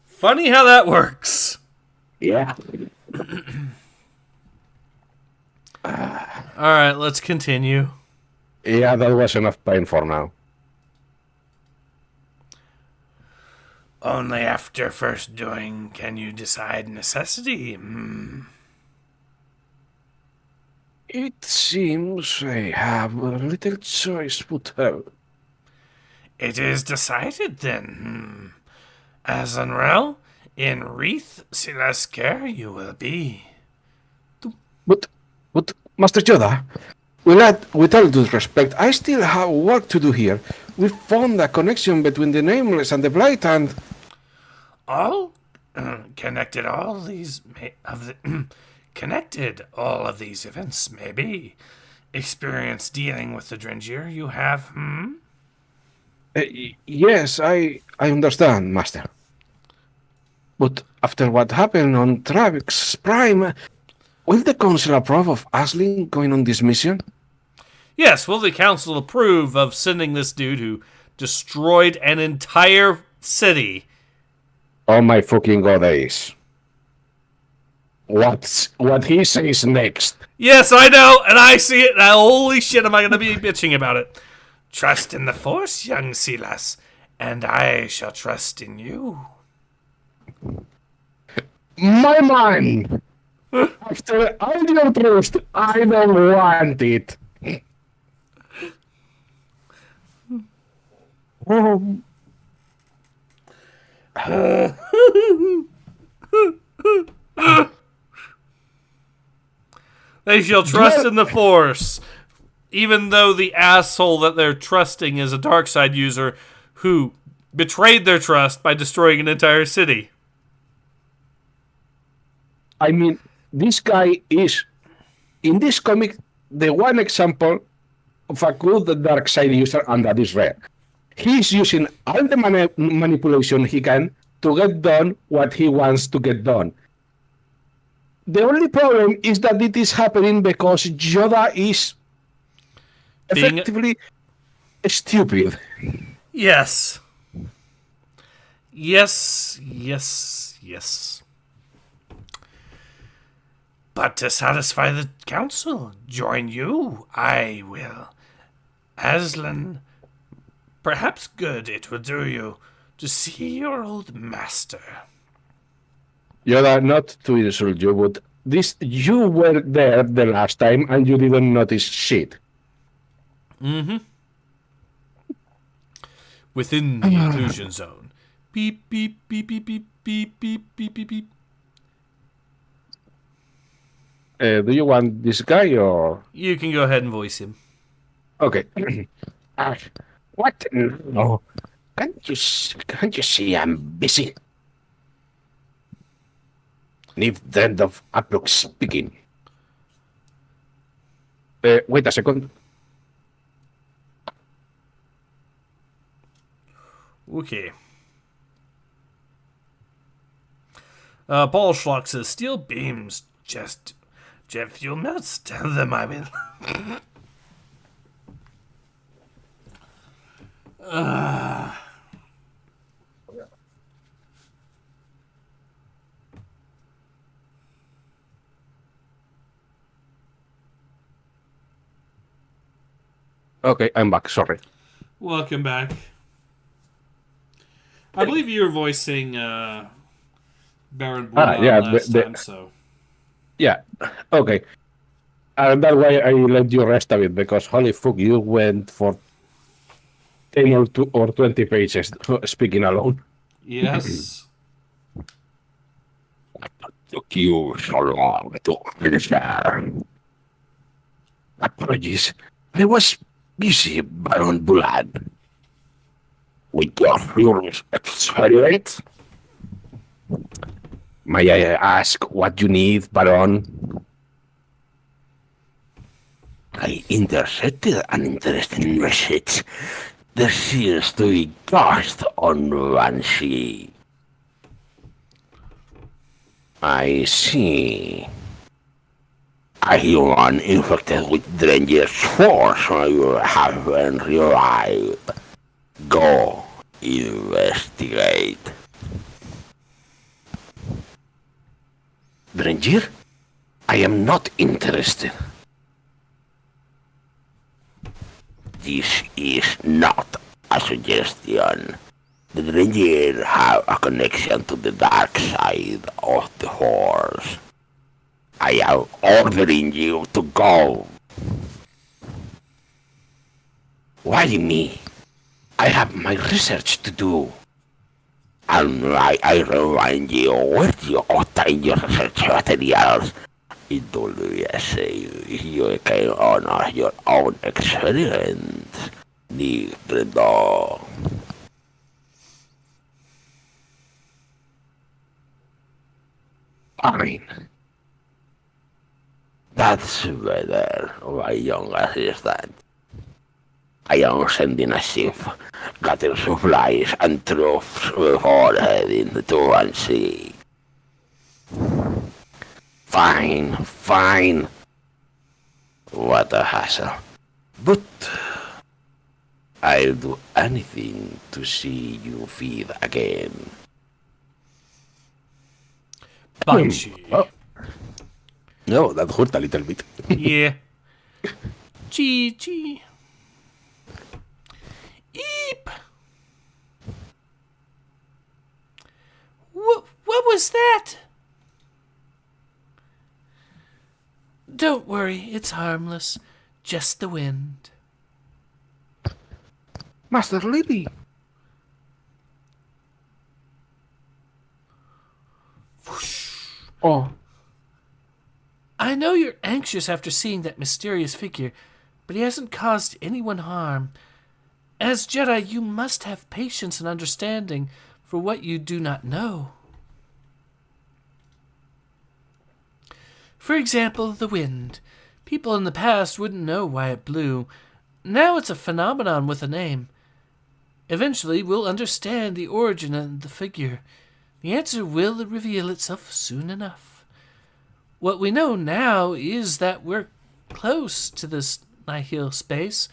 Funny how that works. Yeah. Alright, let's continue. Yeah, that was enough pain for now. Only after first doing can you decide necessity. It's seems I have a little choice with her. It is decided then. Azanrel, in Wreath Silas care you will be. But, Master Yoda, with all due respect, I still have work to do here. We found a connection between the Nameless and the Blight, and Connected all of these events may be. Experience dealing with the Drengier you have, yes, I understand, Master. But after what happened on Travis Prime, will the Council approve of Aisling going on this mission? Yes, will the council approve of sending this dude who destroyed an entire city? Oh my fucking god, Ace. What he says next? Yes, I know, and I see it, and holy shit, am I going to be bitching about it. Trust in the Force, young Silas, and I shall trust in you. My man! After all your trust, I don't want it. They shall trust in the Force, even though the asshole that they're trusting is a dark side user who betrayed their trust by destroying an entire city. I mean, this guy is, in this comic, the one example of a good dark side user, and that is rare. He's using all the manipulation he can to get done what he wants to get done. The only problem is that it is happening because Yoda is effectively stupid. Yes. Yes, yes, yes. But to satisfy the council, join you, I will. Aslan, perhaps good it would do you to see your old master. Yoda, not to insult you, but you were there the last time and you didn't notice shit. Mm-hmm. Within the inclusion zone. Beep, beep, beep, beep, beep, beep, beep, beep, beep, beep. Do you want this guy or? You can go ahead and voice him. Okay. What? No. Can't you see I'm busy? Leave the end of Uplook speaking. Wait a second. Okay. Paul Schlock says, steel beams, just jet fuel melts. Tell them I will. Okay, I'm back. Sorry. Welcome back. I believe you were voicing Baron Bourne yeah, last time, so... Yeah, okay. And that way I let you rest a bit, because holy fuck, you went for 10 or 20 pages speaking alone. Yes. What took you so long to understand? Apologies. I was busy, Baron Bullard. With your experiment? May I ask what you need, Baron? I intercepted an interesting message. There seems to be ghost on Banshee. I see. A human infected with Drenger's force you haven't realized. Go investigate. Drenger? I am not interested. This is not a suggestion. The Drenger have a connection to the dark side of the Force. I am ordering you to go. Why me? I have my research to do. And I remind you where you obtain your research materials. It only say you can honor your own experiments. Nintendo. Fine. That's better, my young assistant. I am sending a ship, gathering supplies and troops before heading to one sea. Fine. What a hassle. But I'll do anything to see you feed again. Banshee. Oh. No, that hurt a little bit. Yeah. GG. Eep. What was that? Don't worry, it's harmless. Just the wind. Master Lily. Oh. I know you're anxious after seeing that mysterious figure, but he hasn't caused anyone harm. As Jedi, you must have patience and understanding for what you do not know. For example, the wind. People in the past wouldn't know why it blew. Now it's a phenomenon with a name. Eventually, we'll understand the origin of the figure. The answer will reveal itself soon enough. What we know now is that we're close to this Nihil space.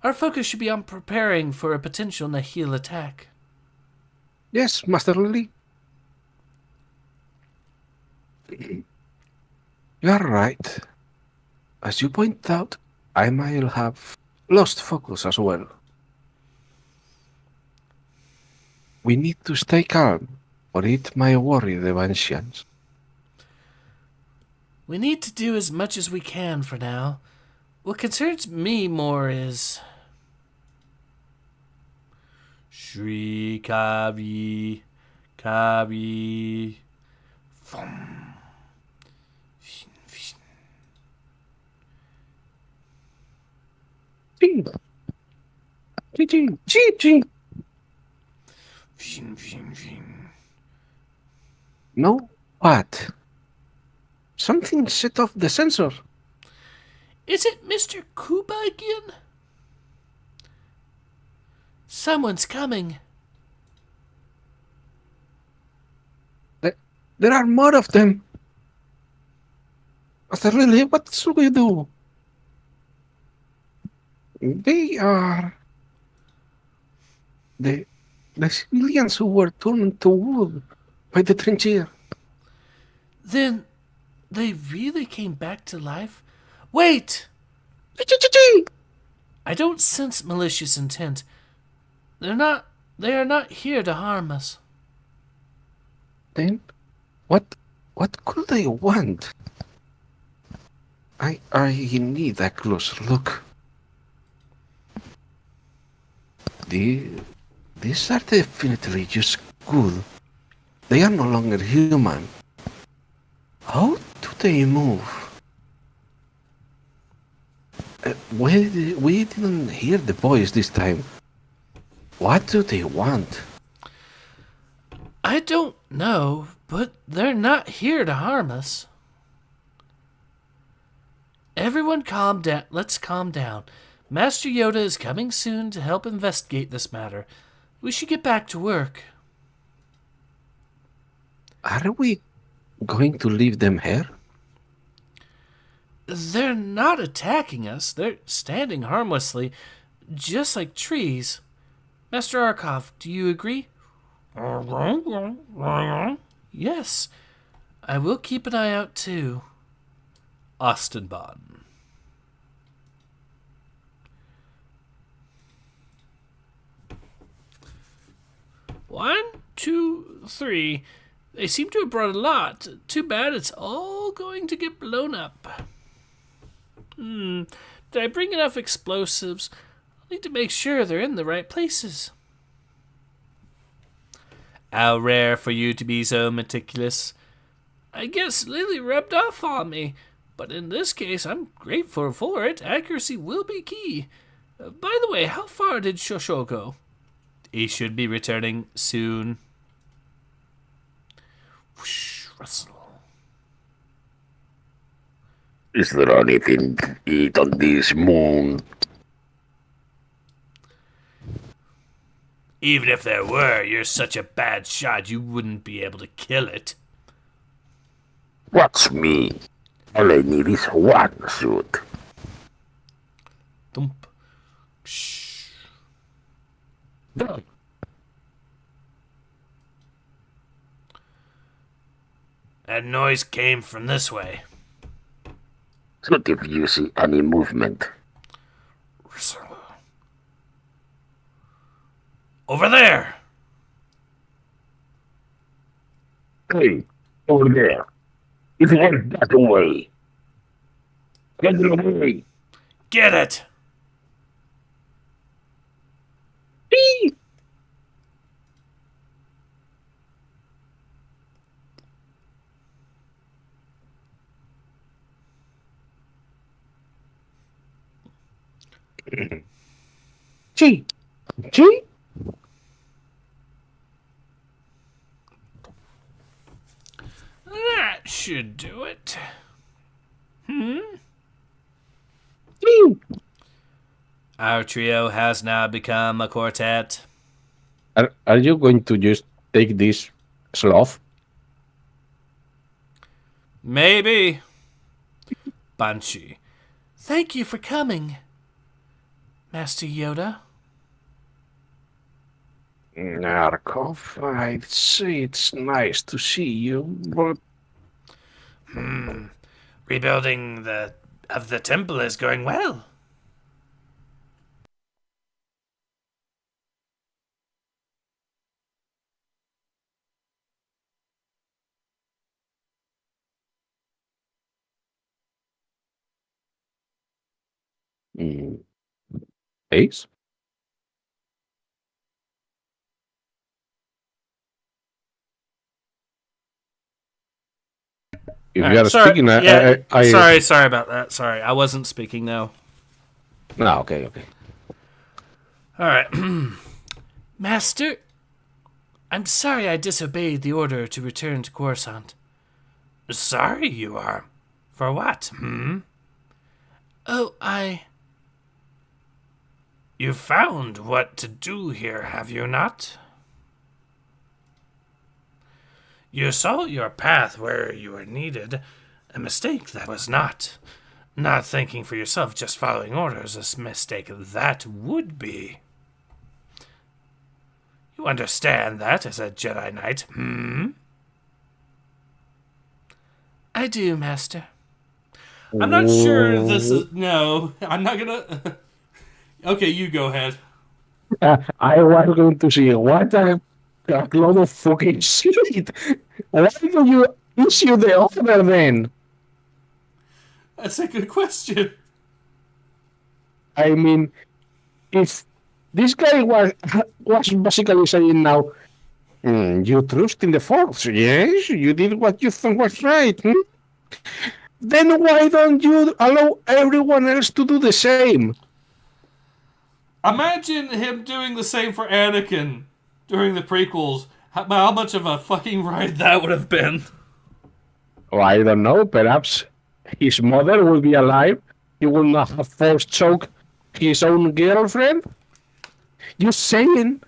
Our focus should be on preparing for a potential Nihil attack. Yes, Master Lily. You are right. As you point out, I might have lost focus as well. We need to stay calm, or it might worry the Vancians. We need to do as much as we can for now. What concerns me more is... Shri Kabi. Kabi. Ching. No? What? Something set off the sensor. Is it Mr. Kuba again? Someone's coming. There are more of them. Master Lily, what should we do? They are the civilians who were turned to wood by the trencher. Then they really came back to life? Wait! I don't sense malicious intent. They are not here to harm us. Then what could they want? I need a closer look. These are definitely just good. They are no longer human. How do they move? We didn't hear the voice this time. What do they want? I don't know, but they're not here to harm us. Everyone calm down. Let's calm down. Master Yoda is coming soon to help investigate this matter. We should get back to work. Are we going to leave them here? They're not attacking us. They're standing harmlessly, just like trees. Master Arkov, do you agree? Yes. I will keep an eye out too. Ostenbon. 1, 2, 3. They seem to have brought a lot. Too bad it's all going to get blown up. Did I bring enough explosives? Need to make sure they're in the right places. How rare for you to be so meticulous. I guess Lily rubbed off on me, but in this case, I'm grateful for it. Accuracy will be key. By the way, how far did Shosho go? He should be returning soon. Whoosh, rustle. Is there anything to eat on this moon? Even if there were, you're such a bad shot you wouldn't be able to kill it. What's me? All I need is one suit. Thump. Shh. Done. That noise came from this way. Suit if you see any movement. Over there! Hey, over there. It went that way. Get it away. Get it! Beep. Gee. Gee. That should do it. Gee. Our trio has now become a quartet. Are you going to just take this sloth? Maybe. Banshee. Thank you for coming, Master Yoda. Narkov, I'd say it's nice to see you, but Rebuilding of the temple is going well. Ace? If you are speaking, Sorry about that. Sorry, I wasn't speaking now. No, okay. All right. Master, I'm sorry I disobeyed the order to return to Coruscant. Sorry you are. For what, Oh, You found what to do here, have you not? You saw your path where you were needed. A mistake that was not. Not thinking for yourself, just following orders, a mistake that would be. You understand that as a Jedi Knight, I do, Master. I'm not sure this is... No, I'm not gonna... Okay, you go ahead. I was going to say, what a load of fucking shit. Why do you issue the order then? That's a good question. I mean, if this guy was basically saying now, you trust in the Force, yes? You did what you thought was right, Then why don't you allow everyone else to do the same? Imagine him doing the same for Anakin during the prequels. How much of a fucking ride that would have been. Oh, I don't know. Perhaps his mother will be alive. He will not have force choke his own girlfriend. Just saying.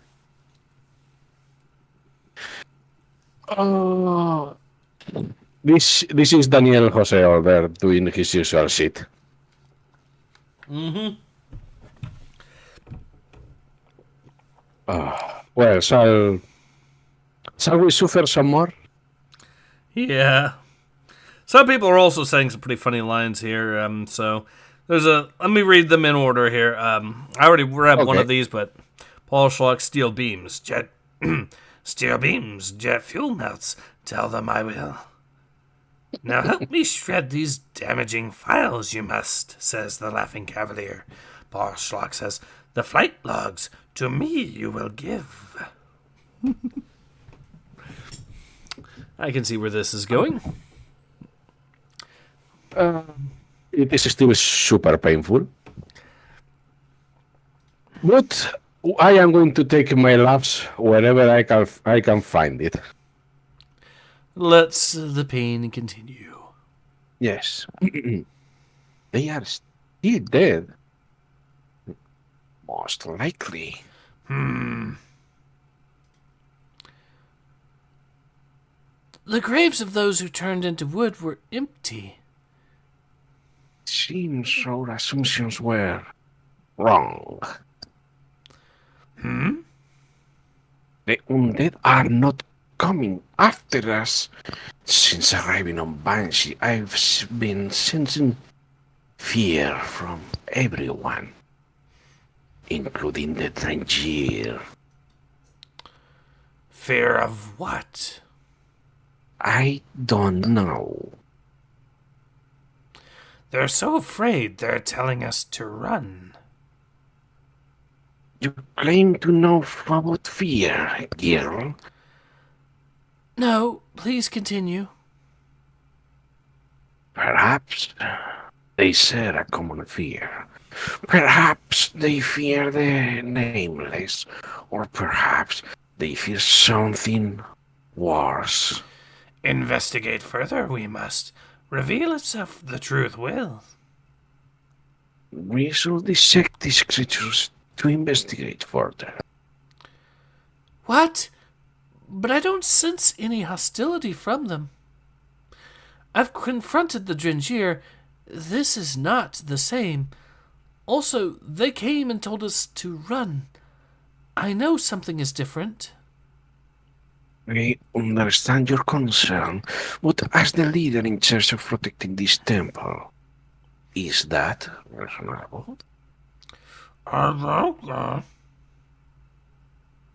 Oh, this is Daniel Jose over doing his usual shit. Well, shall we suffer some more? Yeah. Some people are also saying some pretty funny lines here. So there's let me read them in order here. I already read one of these, but Paul Schlock, steel beams, jet fuel melts. Tell them I will. Now help me shred these damaging files, you must, says the Laughing Cavalier. Paul Schlock says, The flight logs to me you will give. I can see where this is going. It is still super painful. But I am going to take my laughs wherever I can find it. Let's the pain continue. Yes. They are still dead. Most likely. The graves of those who turned into wood were empty. Seems our assumptions were wrong. The undead are not coming after us. Since arriving on Banshee, I've been sensing fear from everyone, including the Drangier. Fear of what? I don't know. They're so afraid they're telling us to run. You claim to know about fear, girl. No, please continue. Perhaps they share a common fear. Perhaps they fear the nameless, or perhaps they fear something worse. Investigate further, we must. Reveal itself, the truth will. We should dissect these creatures to investigate further. What? But I don't sense any hostility from them. I've confronted the Drangier. This is not the same. Also, they came and told us to run. I know something is different. I understand your concern, but as the leader in charge of protecting this temple, is that reasonable?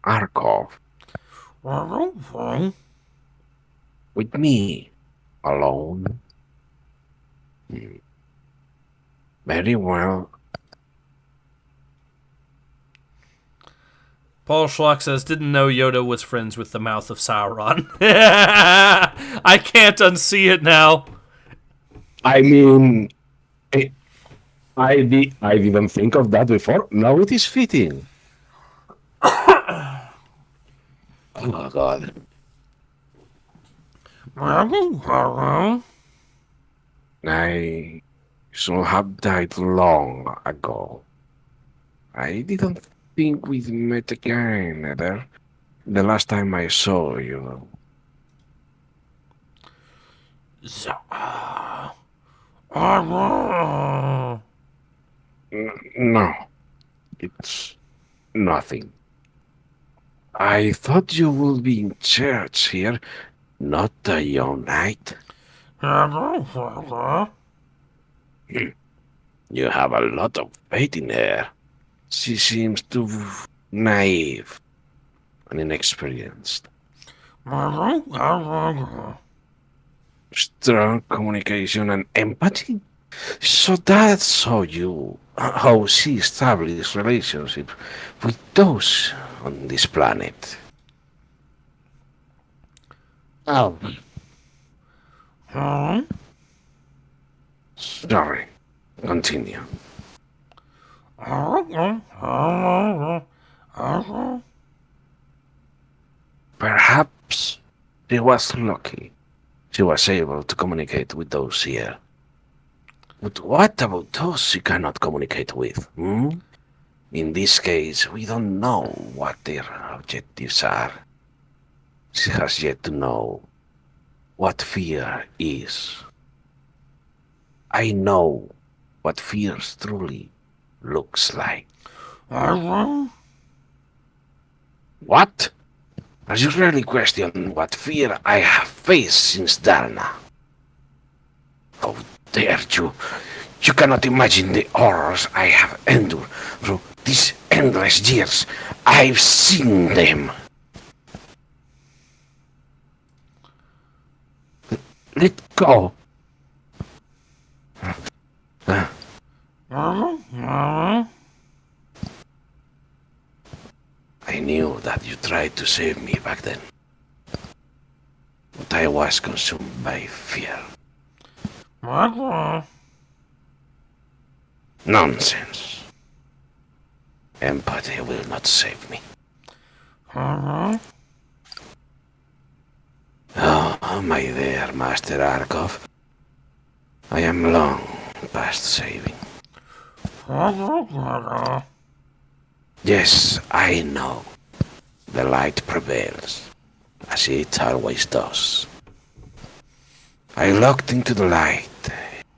Arkov. With me, alone. Very well. Paul Schlock says, didn't know Yoda was friends with the mouth of Sauron. I can't unsee it now. I mean, I didn't think of that before. Now it is fitting. Oh, God. I should have died long ago. I didn't think we met again, Heather. The last time I saw you. No, it's nothing. I thought you would be in church here, not a young knight. You have a lot of faith in her. She seems too naive and inexperienced. Strong communication and empathy. So that's how she established relationship with those on this planet. Oh. Sorry. Continue. Perhaps she was lucky. She was able to communicate with those here. But what about those she cannot communicate with? In this case, we don't know what their objectives are. She has yet to know what fear is. I know what fear truly looks like. What? Are you really questioning what fear I have faced since Darna? How dare you? You cannot imagine the horrors I have endured through these endless years. I've seen them. Let go. I knew that you tried to save me back then. But I was consumed by fear. Nonsense. Empathy will not save me. Oh, my dear Master Arkov. I am long past saving. Yes, I know. The light prevails, as it always does. I looked into the light.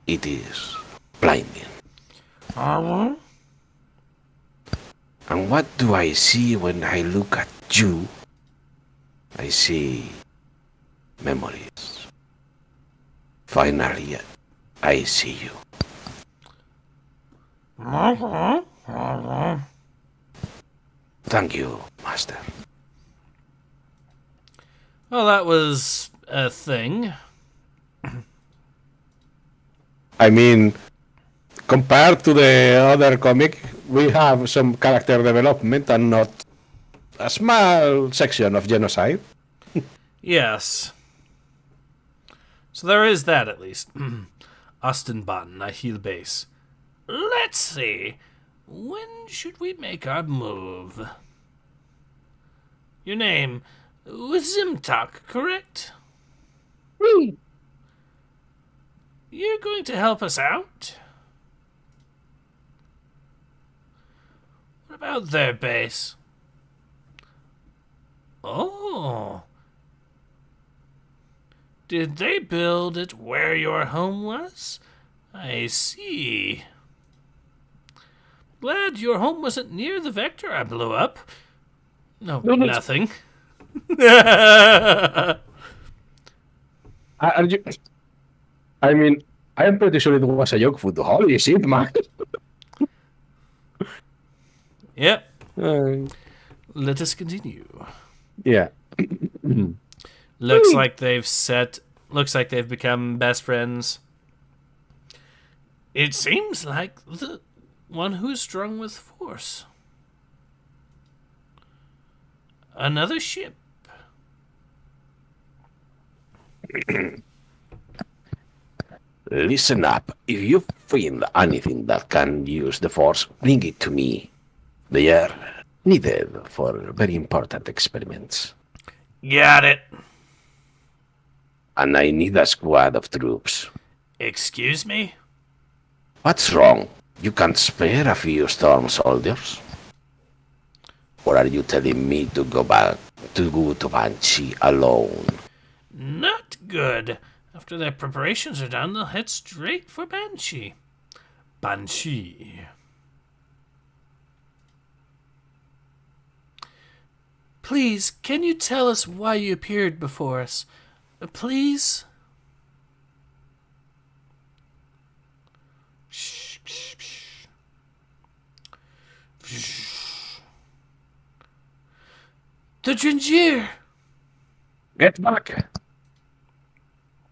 It is blinding. And what do I see when I look at you? I see memories. Finally, I see you. Thank you, Master. Well, that was a thing. I mean, compared to the other comic, we have some character development and not a small section of genocide. Yes. So there is that, at least. Ostenbaden, I heal base. Let's see. When should we make our move? Your name was Zimtok, correct? You're going to help us out? What about their base? Oh. Did they build it where your home was? I see. Glad your home wasn't near the vector I blew up. No, nothing. Are you... I mean, I am pretty sure it was a joke for the Holy shit, man. Yep. Let us continue. Yeah. Looks like they've become best friends. It seems like the one who is strung with force. Another ship. Listen up. If you find anything that can use the Force, bring it to me. They are needed for very important experiments. Got it. And I need a squad of troops. Excuse me? What's wrong? You can't spare a few storm soldiers? Or are you telling me to go back to Banshee alone? Not good. After their preparations are done, they'll head straight for Banshee. Banshee. Please, can you tell us why you appeared before us? Please? Shh, shh, shh. Shh. The Dringier! Get back!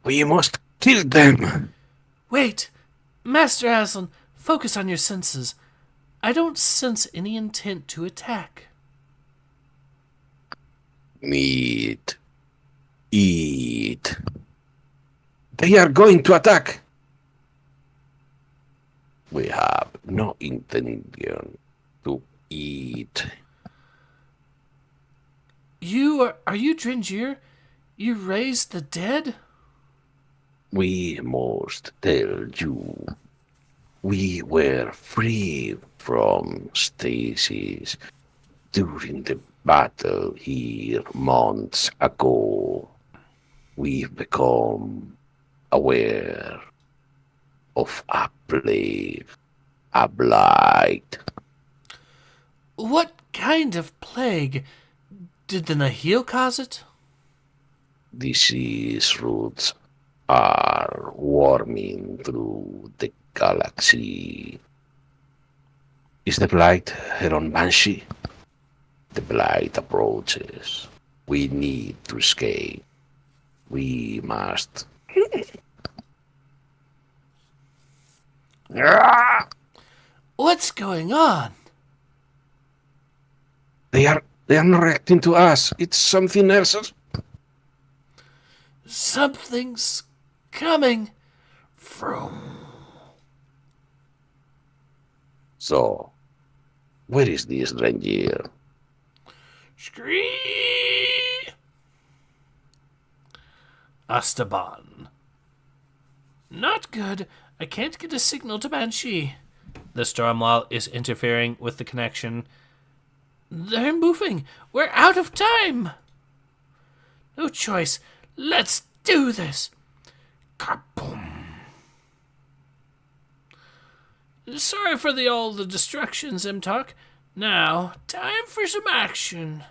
We must kill them! Wait! Master Aslan, focus on your senses. I don't sense any intent to attack. Meat. Eat. They are going to attack! We have no intention to eat. Are you Dringier? You raised the dead? We must tell you. We were freed from stasis during the battle here months ago. We've become aware of a plague, a blight. What kind of plague? Did the Nahil cause it? Disease roots are warming through the galaxy. Is the blight here on Banshee? The blight approaches. We need to escape. We must. What's going on? They are They are not reacting to us. It's something else. Something's coming. From. So, where is this ranger? Scree. Esteban. Not good. I can't get a signal to Banshee. The Stormwall is interfering with the connection. They're moving. We're out of time. No choice. Let's do this. Kaboom. Sorry for all the distractions, Imtok. Now, time for some action.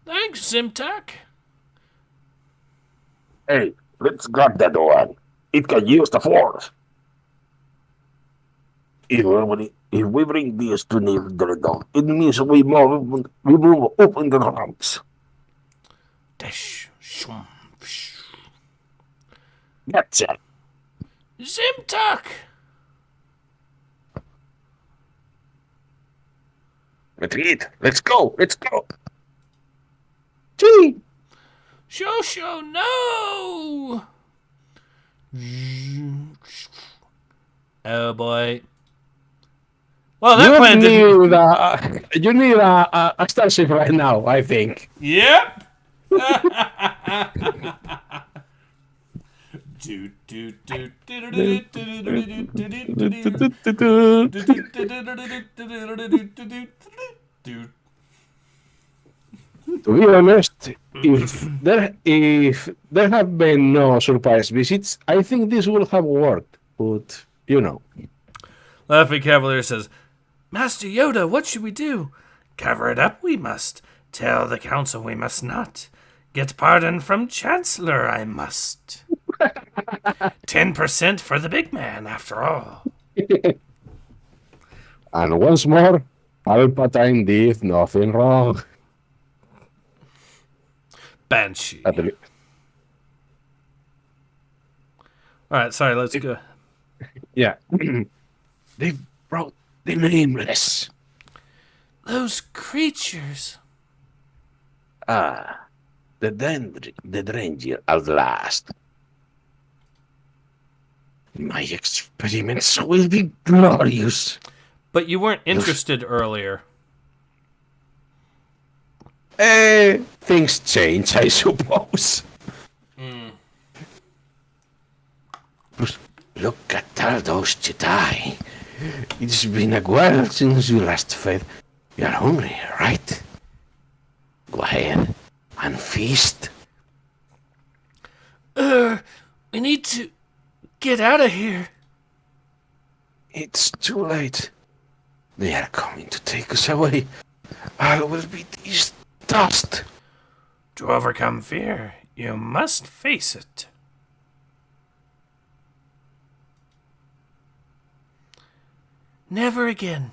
Thanks, Zimtak. Hey, let's grab that one. It can use the force. If we bring this to near the dome, it means we move up in the ranks. Dash. Shum. That's it. Zimtak. Retreat. Let's go. Let's go. Gee. Shosho, no! Oh boy. Well, that plan didn't... You need a starship right now, I think. Yep. To be honest, if there have been no surprise visits, I think this will have worked. But, you know. Laughing Cavalier says, Master Yoda, what should we do? Cover it up we must. Tell the council we must not. Get pardon from Chancellor I must. 10% for the big man, after all. And once more, Palpatine did nothing wrong. Banshee. At the- Alright, sorry, let's go. Yeah. They brought the nameless. Those creatures. Ah, the danger at last. My experiments will be glorious. But you weren't interested earlier. Things change, I suppose. Look at all those Jedi. It's been a while since you last fed. You're hungry, right? Go ahead and feast. We need to get out of here. It's too late. They are coming to take us away. All will be this dust. To overcome fear, you must face it. Never again.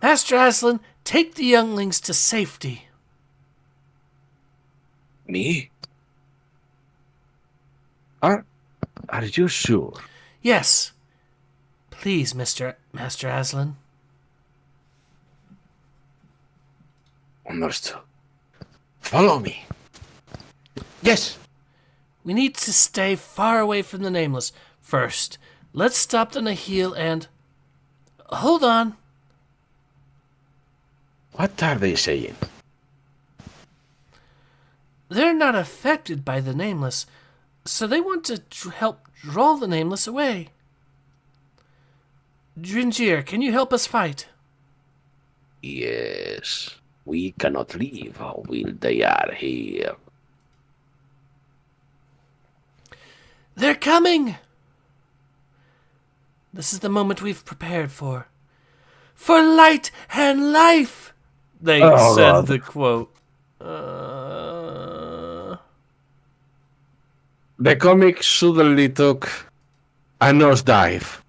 Master Aslan, take the younglings to safety. Me? Are you sure? Yes. Please, Master Aslan. Understood. Follow me. Yes. We need to stay far away from the Nameless. First, let's stop the Nihil and... Hold on. What are they saying? They're not affected by the Nameless, so they want to help draw the Nameless away. Dringir, can you help us fight? Yes. We cannot leave while they are here. They're coming! This is the moment we've prepared for. For light and life! They Oh, said God. the quote. The comic suddenly took a nosedive.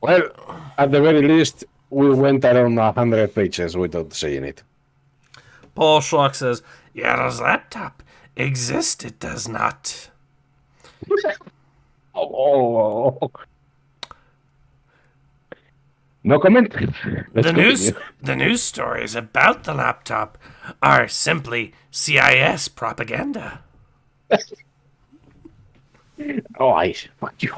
Well, at the very least, we went around 100 pages without saying it. Paul Schlock says, Yoda's laptop exists, it does not. Oh. No comment. Let's continue. The news stories about the laptop are simply CIS propaganda. Oh, fuck you.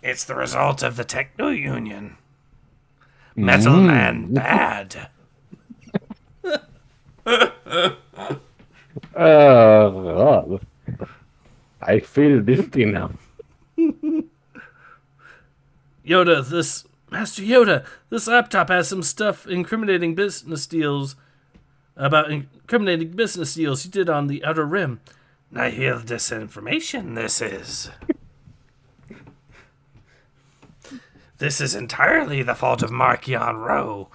It's the result of the Techno Union. Metal Man bad. God. I feel guilty now. Master Yoda, this laptop has some stuff incriminating business deals you did on the Outer Rim. I hear the disinformation this is. This is entirely the fault of Markion Rowe,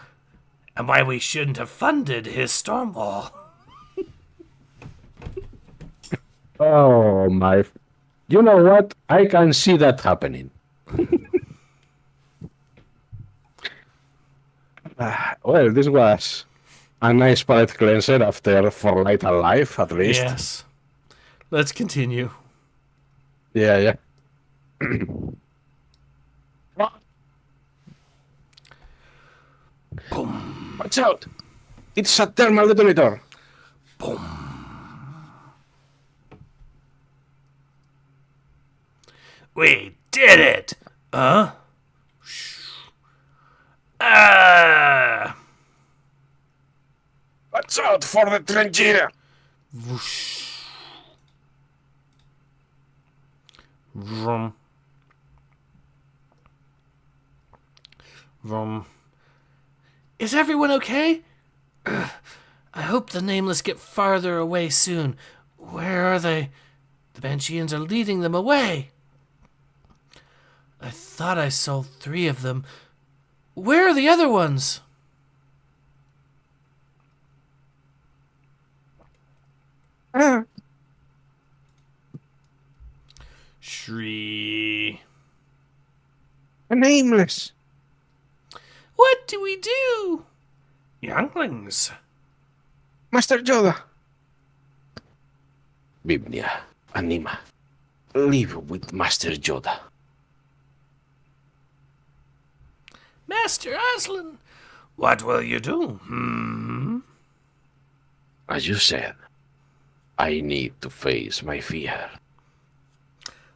and why we shouldn't have funded his Stormwall. Oh, my. You know what? I can see that happening. Well, this was a nice palate cleanser after For Light Alive, at least. Yes. Let's continue. Yeah. Boom. Watch out! It's a thermal detonator. Boom. We did it! Huh? Watch out for the Trenchira. Whoosh. Vroom. Vroom. Is everyone okay? I hope the Nameless get farther away soon. Where are they? The Bansheeans are leading them away. I thought I saw 3 of them. Where are the other ones? Shree. Nameless. What do we do? Younglings. Master Yoda. Bibnia, Anima. Live with Master Yoda. Master Aslan. What will you do? As you said, I need to face my fear.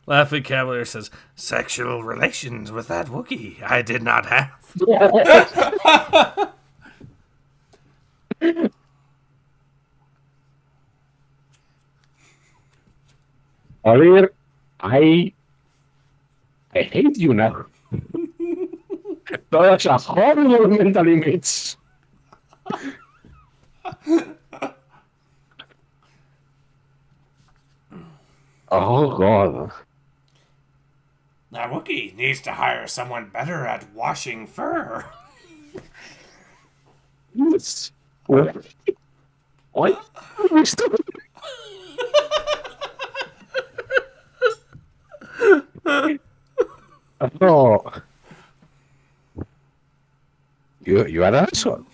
Laughing Cavalier says, Sexual relations with that Wookiee I did not have. Oliver, I hate you now. That's a horrible mental image. Oh, God. That Wookiee needs to hire someone better at washing fur. Yes. What? Oh. You are an asshole.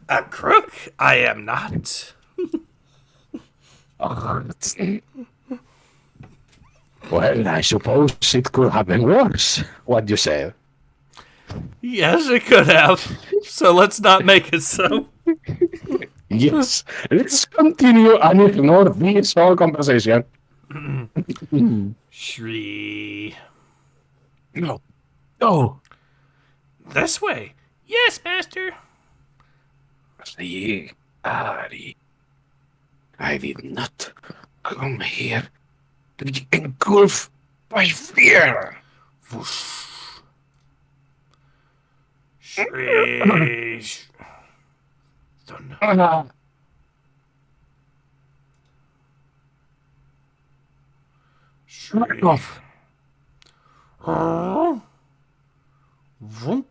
A crook? I am not. Oh, well, I suppose it could have been worse. What do you say? yes, it could have. So let's not make it so. Yes. Let's continue and ignore this whole conversation. Shree. No. Oh. This way. Yes, Master. Ari. I did not come here to be engulfed by fear. Shrish. Thunder. Back off. Vroom.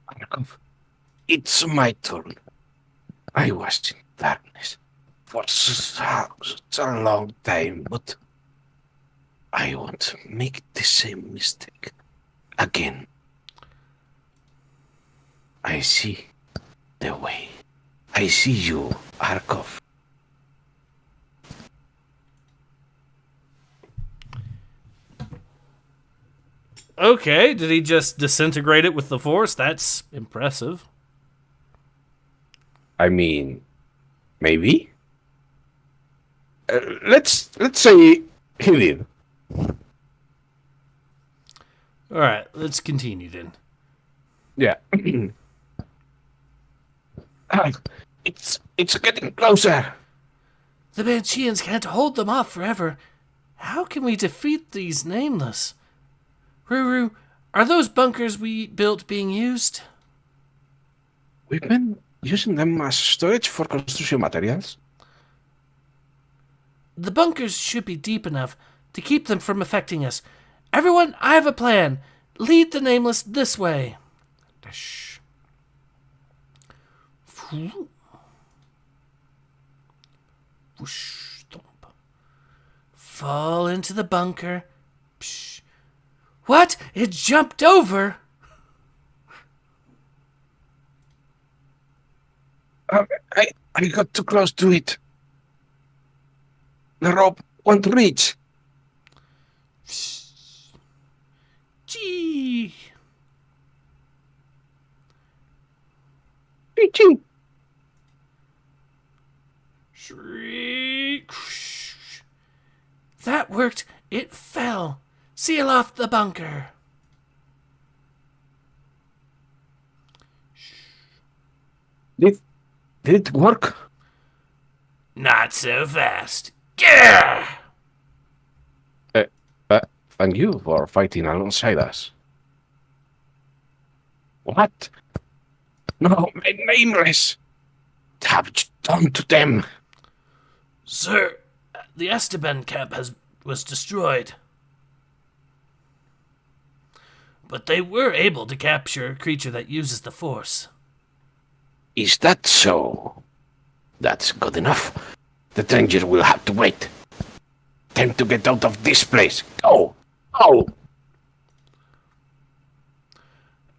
Back off. It's my turn. I was in darkness for such a long time, but I won't make the same mistake again. I see the way. I see you, Arkov. Okay, did he just disintegrate it with the Force? That's impressive. I mean, maybe. Let's say he did. All right, let's continue then. Yeah. It's getting closer. The Bansheeans can't hold them off forever. How can we defeat these nameless? Ruru, are those bunkers we built being used? We've been using them as storage for construction materials. The bunkers should be deep enough to keep them from affecting us. Everyone, I have a plan. Lead the nameless this way. Shh. Whoosh, thump. Fall into the bunker. Psh. What? It jumped over? I got too close to it. The rope won't reach. Gee. Reaching. Shriek. That worked. It fell. Seal off the bunker. Did it work? Not so fast. Gah! Thank you for fighting alongside us. What? No, my nameless. What have you done to them? Sir, the Esteban camp was destroyed. But they were able to capture a creature that uses the Force. Is that so? That's good enough. The stranger will have to wait. Time to get out of this place. Go! Go!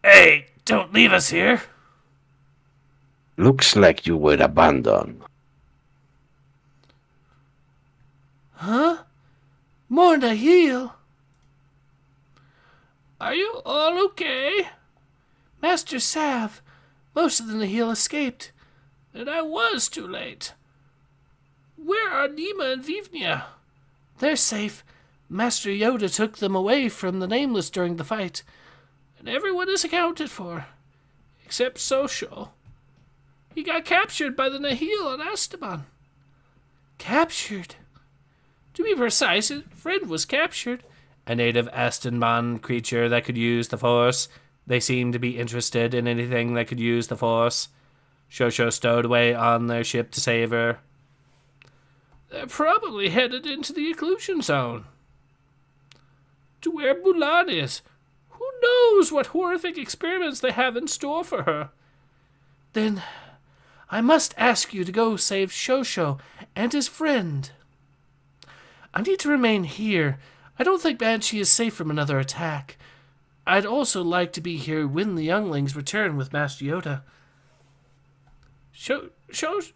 Hey, don't leave us here. Looks like you were abandoned. Huh? More Nahil? Are you all okay? Master Sav, most of the Nahil escaped. Then I was too late. Where are Nima and Vivnia? They're safe. Master Yoda took them away from the Nameless during the fight. And everyone is accounted for. Except Social. He got captured by the Nahil on Esteban. Captured? To be precise, his friend was captured. A native Esteban creature that could use the Force. They seemed to be interested in anything that could use the Force. Shosho stowed away on their ship to save her. They're probably headed into the occlusion zone. To where Mulan is. Who knows what horrific experiments they have in store for her? Then I must ask you to go save Shosho and his friend. I need to remain here. I don't think Banshee is safe from another attack. I'd also like to be here when the younglings return with Master Yoda. Shosho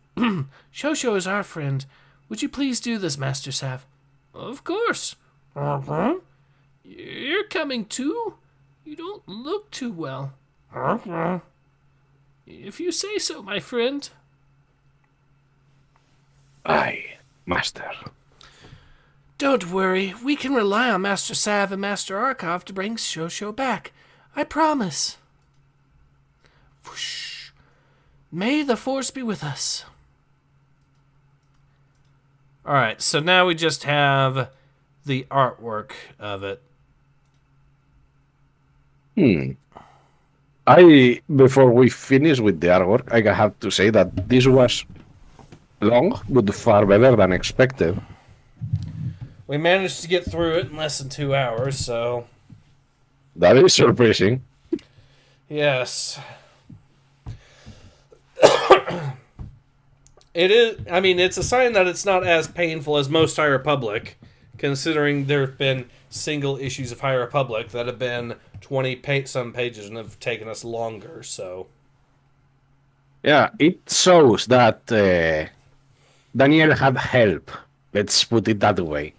is our friend. Would you please do this, Master Sav? Of course. Uh-huh. You're coming too? You don't look too well. Uh-huh. If you say so, my friend. Aye, Master. Don't worry. We can rely on Master Sav and Master Arkov to bring Shosho back. I promise. Whoosh. May the Force be with us. Alright, so now we just have the artwork of it. Before we finish with the artwork, I have to say that this was long, but far better than expected. We managed to get through it in less than 2 hours, so... That is surprising. Yes. It is. I mean, it's a sign that it's not as painful as most High Republic, considering there have been single issues of High Republic that have been 20-some pages and have taken us longer, so... Yeah, it shows that Daniel had help. Let's put it that way.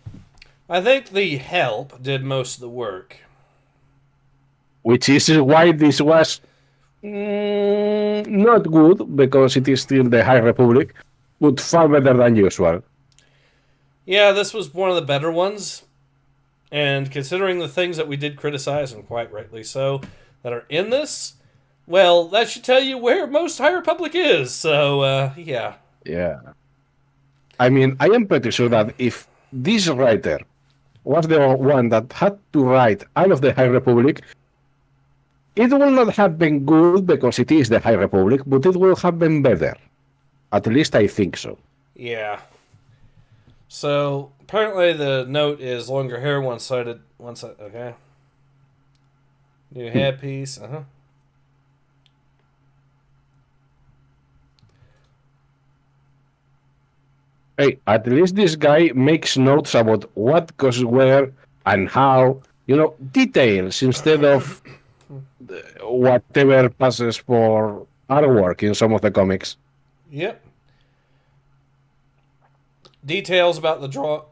I think the help did most of the work. Which is why this was not good, because it is still the High Republic, but far better than usual. Yeah, this was one of the better ones. And considering the things that we did criticize, and quite rightly so, that are in this, well, that should tell you where most High Republic is. So, yeah. Yeah. I mean, I am pretty sure that if this writer was the one that had to write all of the High Republic, it will not have been good because it is the High Republic, but it will have been better. At least I think so. Yeah. So, apparently the note is longer hair, one-sided, okay. New headpiece, Hey, at least this guy makes notes about what goes where and how, details instead of whatever passes for artwork in some of the comics. Yep. Details about the draw.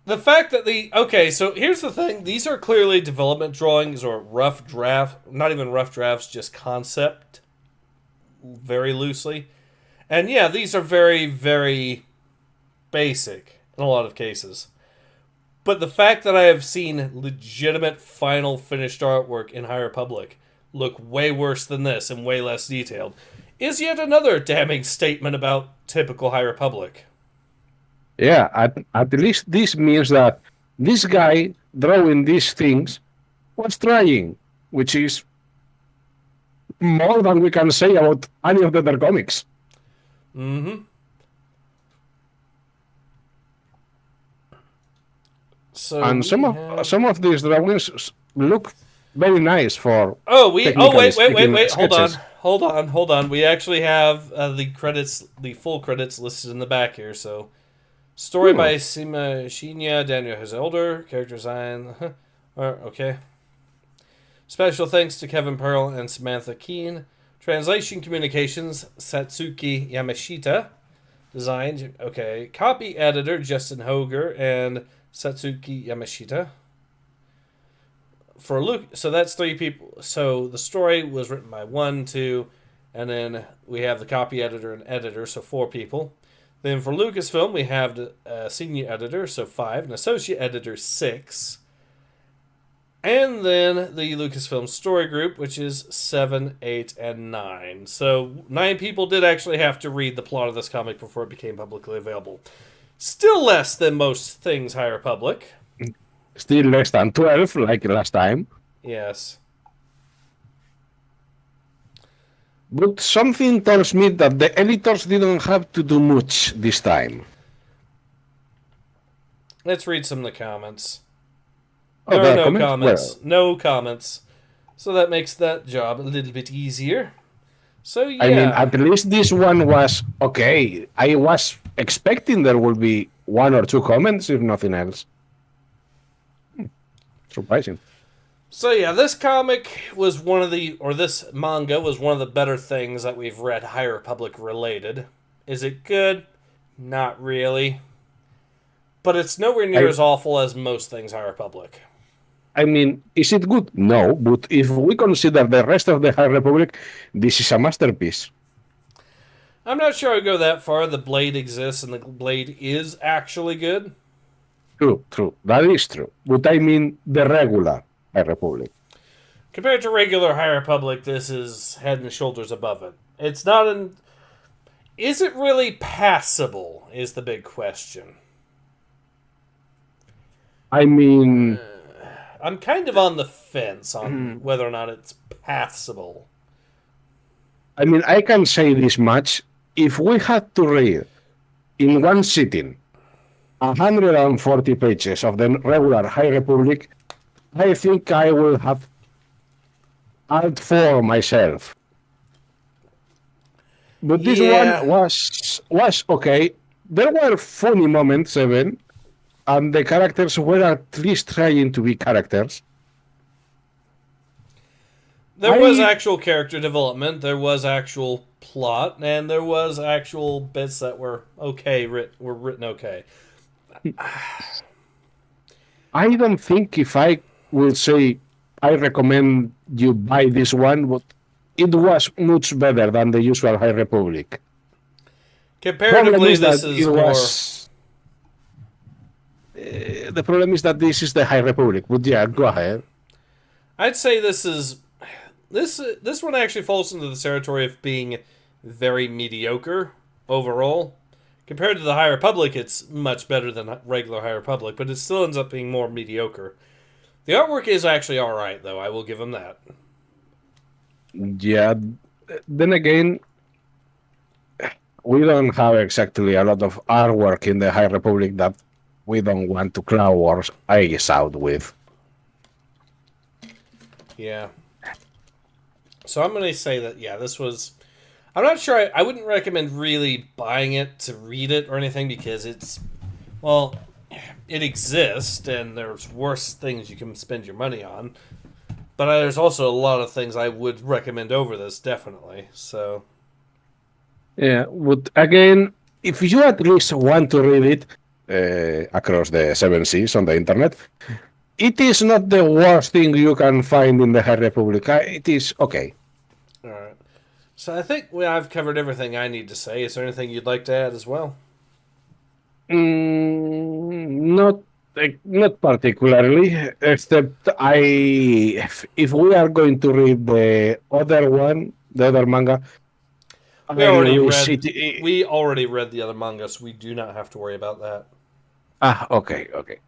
The fact that okay, so here's the thing. These are clearly development drawings or rough draft, not even rough drafts, just concept, very loosely. And yeah, these are very, very basic in a lot of cases. But the fact that I have seen legitimate final finished artwork in High Republic look way worse than this and way less detailed is yet another damning statement about typical High Republic. Yeah, at least this means that this guy drawing these things was trying, which is more than we can say about any of the other comics. Mm-hmm. So and some of these drawings look very nice for. Wait, hold on. We actually have the full credits listed in the back here. So, story by Sima Shinya, Daniel Hazelder, character design. Okay. Special thanks to Kevin Pearl and Samantha Keene. Translation communications, Satsuki Yamashita. Design, okay. Copy editor, Justin Hoger and Satsuki Yamashita. For Luke, so that's 3 people. So the story was written by 1, 2, and then we have the copy editor and editor, so 4 people. Then for Lucasfilm, we have the senior editor, so 5, and associate editor, 6. And then the Lucasfilm story group, which is 7, 8, and 9. So 9 people did actually have to read the plot of this comic before it became publicly available. Still less than most things High Republic. Still less than 12, like last time. Yes. But something tells me that the editors didn't have to do much this time. Let's read some of the comments. Oh, There are no comments? comments. No comments. So that makes that job a little bit easier. So yeah. I mean, at least this one was okay. I was expecting there would be 1 or 2 comments, if nothing else. Surprising. So yeah, this comic was this manga was one of the better things that we've read High Republic related. Is it good? Not really. But it's nowhere near as awful as most things High Republic. I mean, is it good? No, but if we consider the rest of the High Republic, this is a masterpiece. I'm not sure I'd go that far. The Blade exists and the Blade is actually good. True. That is true. But I mean the regular High Republic. Compared to regular High Republic, this is head and shoulders above it. It's not an... Is it really passable, is the big question. I mean... I'm kind of on the fence on whether or not it's passable. I mean, I can say this much. If we had to read in one sitting 140 pages of the regular High Republic, I think I will have Alt 4 myself. But this one was okay. There were funny moments even, and the characters were at least trying to be characters. There was actual character development, there was actual plot, and there was actual bits that were okay, were written okay. I don't think if I will say I recommend you buy this one, but it was much better than the usual High Republic. Comparatively, this is more... the problem is that this is the High Republic, but yeah, go ahead. I'd say this is... This one actually falls into the territory of being very mediocre overall. Compared to the High Republic, it's much better than regular High Republic, but it still ends up being more mediocre. The artwork is actually alright, though. I will give them that. Yeah, then again, we don't have exactly a lot of artwork in the High Republic that we don't want to Krawurxus eyes out with. Yeah. So I'm going to say that, yeah, this was... I'm not sure, I wouldn't recommend really buying it to read it or anything, because it's... Well, it exists, and there's worse things you can spend your money on. But there's also a lot of things I would recommend over this, definitely, so... Yeah, but again, if you at least want to read it across the 7 seas on the internet, it is not the worst thing you can find in the High Republic. It is okay. Alright. So I think I've covered everything I need to say. Is there anything you'd like to add as well? Not particularly, except if we are going to read the other one, the other manga, we already read the other manga, so we do not have to worry about that. Okay.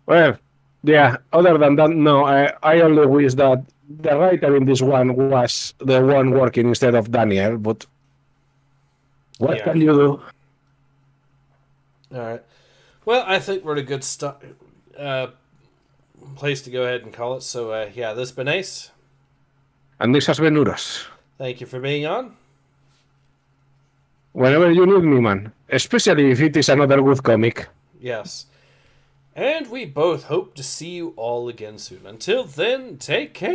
Well, yeah, other than that, no, I only wish that the writer in this one was the one working instead of Daniel, but what can you do? Alright. Well, I think we're at a good place to go ahead and call it. So, yeah, this has been Ace. And this has been Uros. Thank you for being on. Whenever you need me, man. Especially if it is another good comic. Yes. And we both hope to see you all again soon. Until then, take care.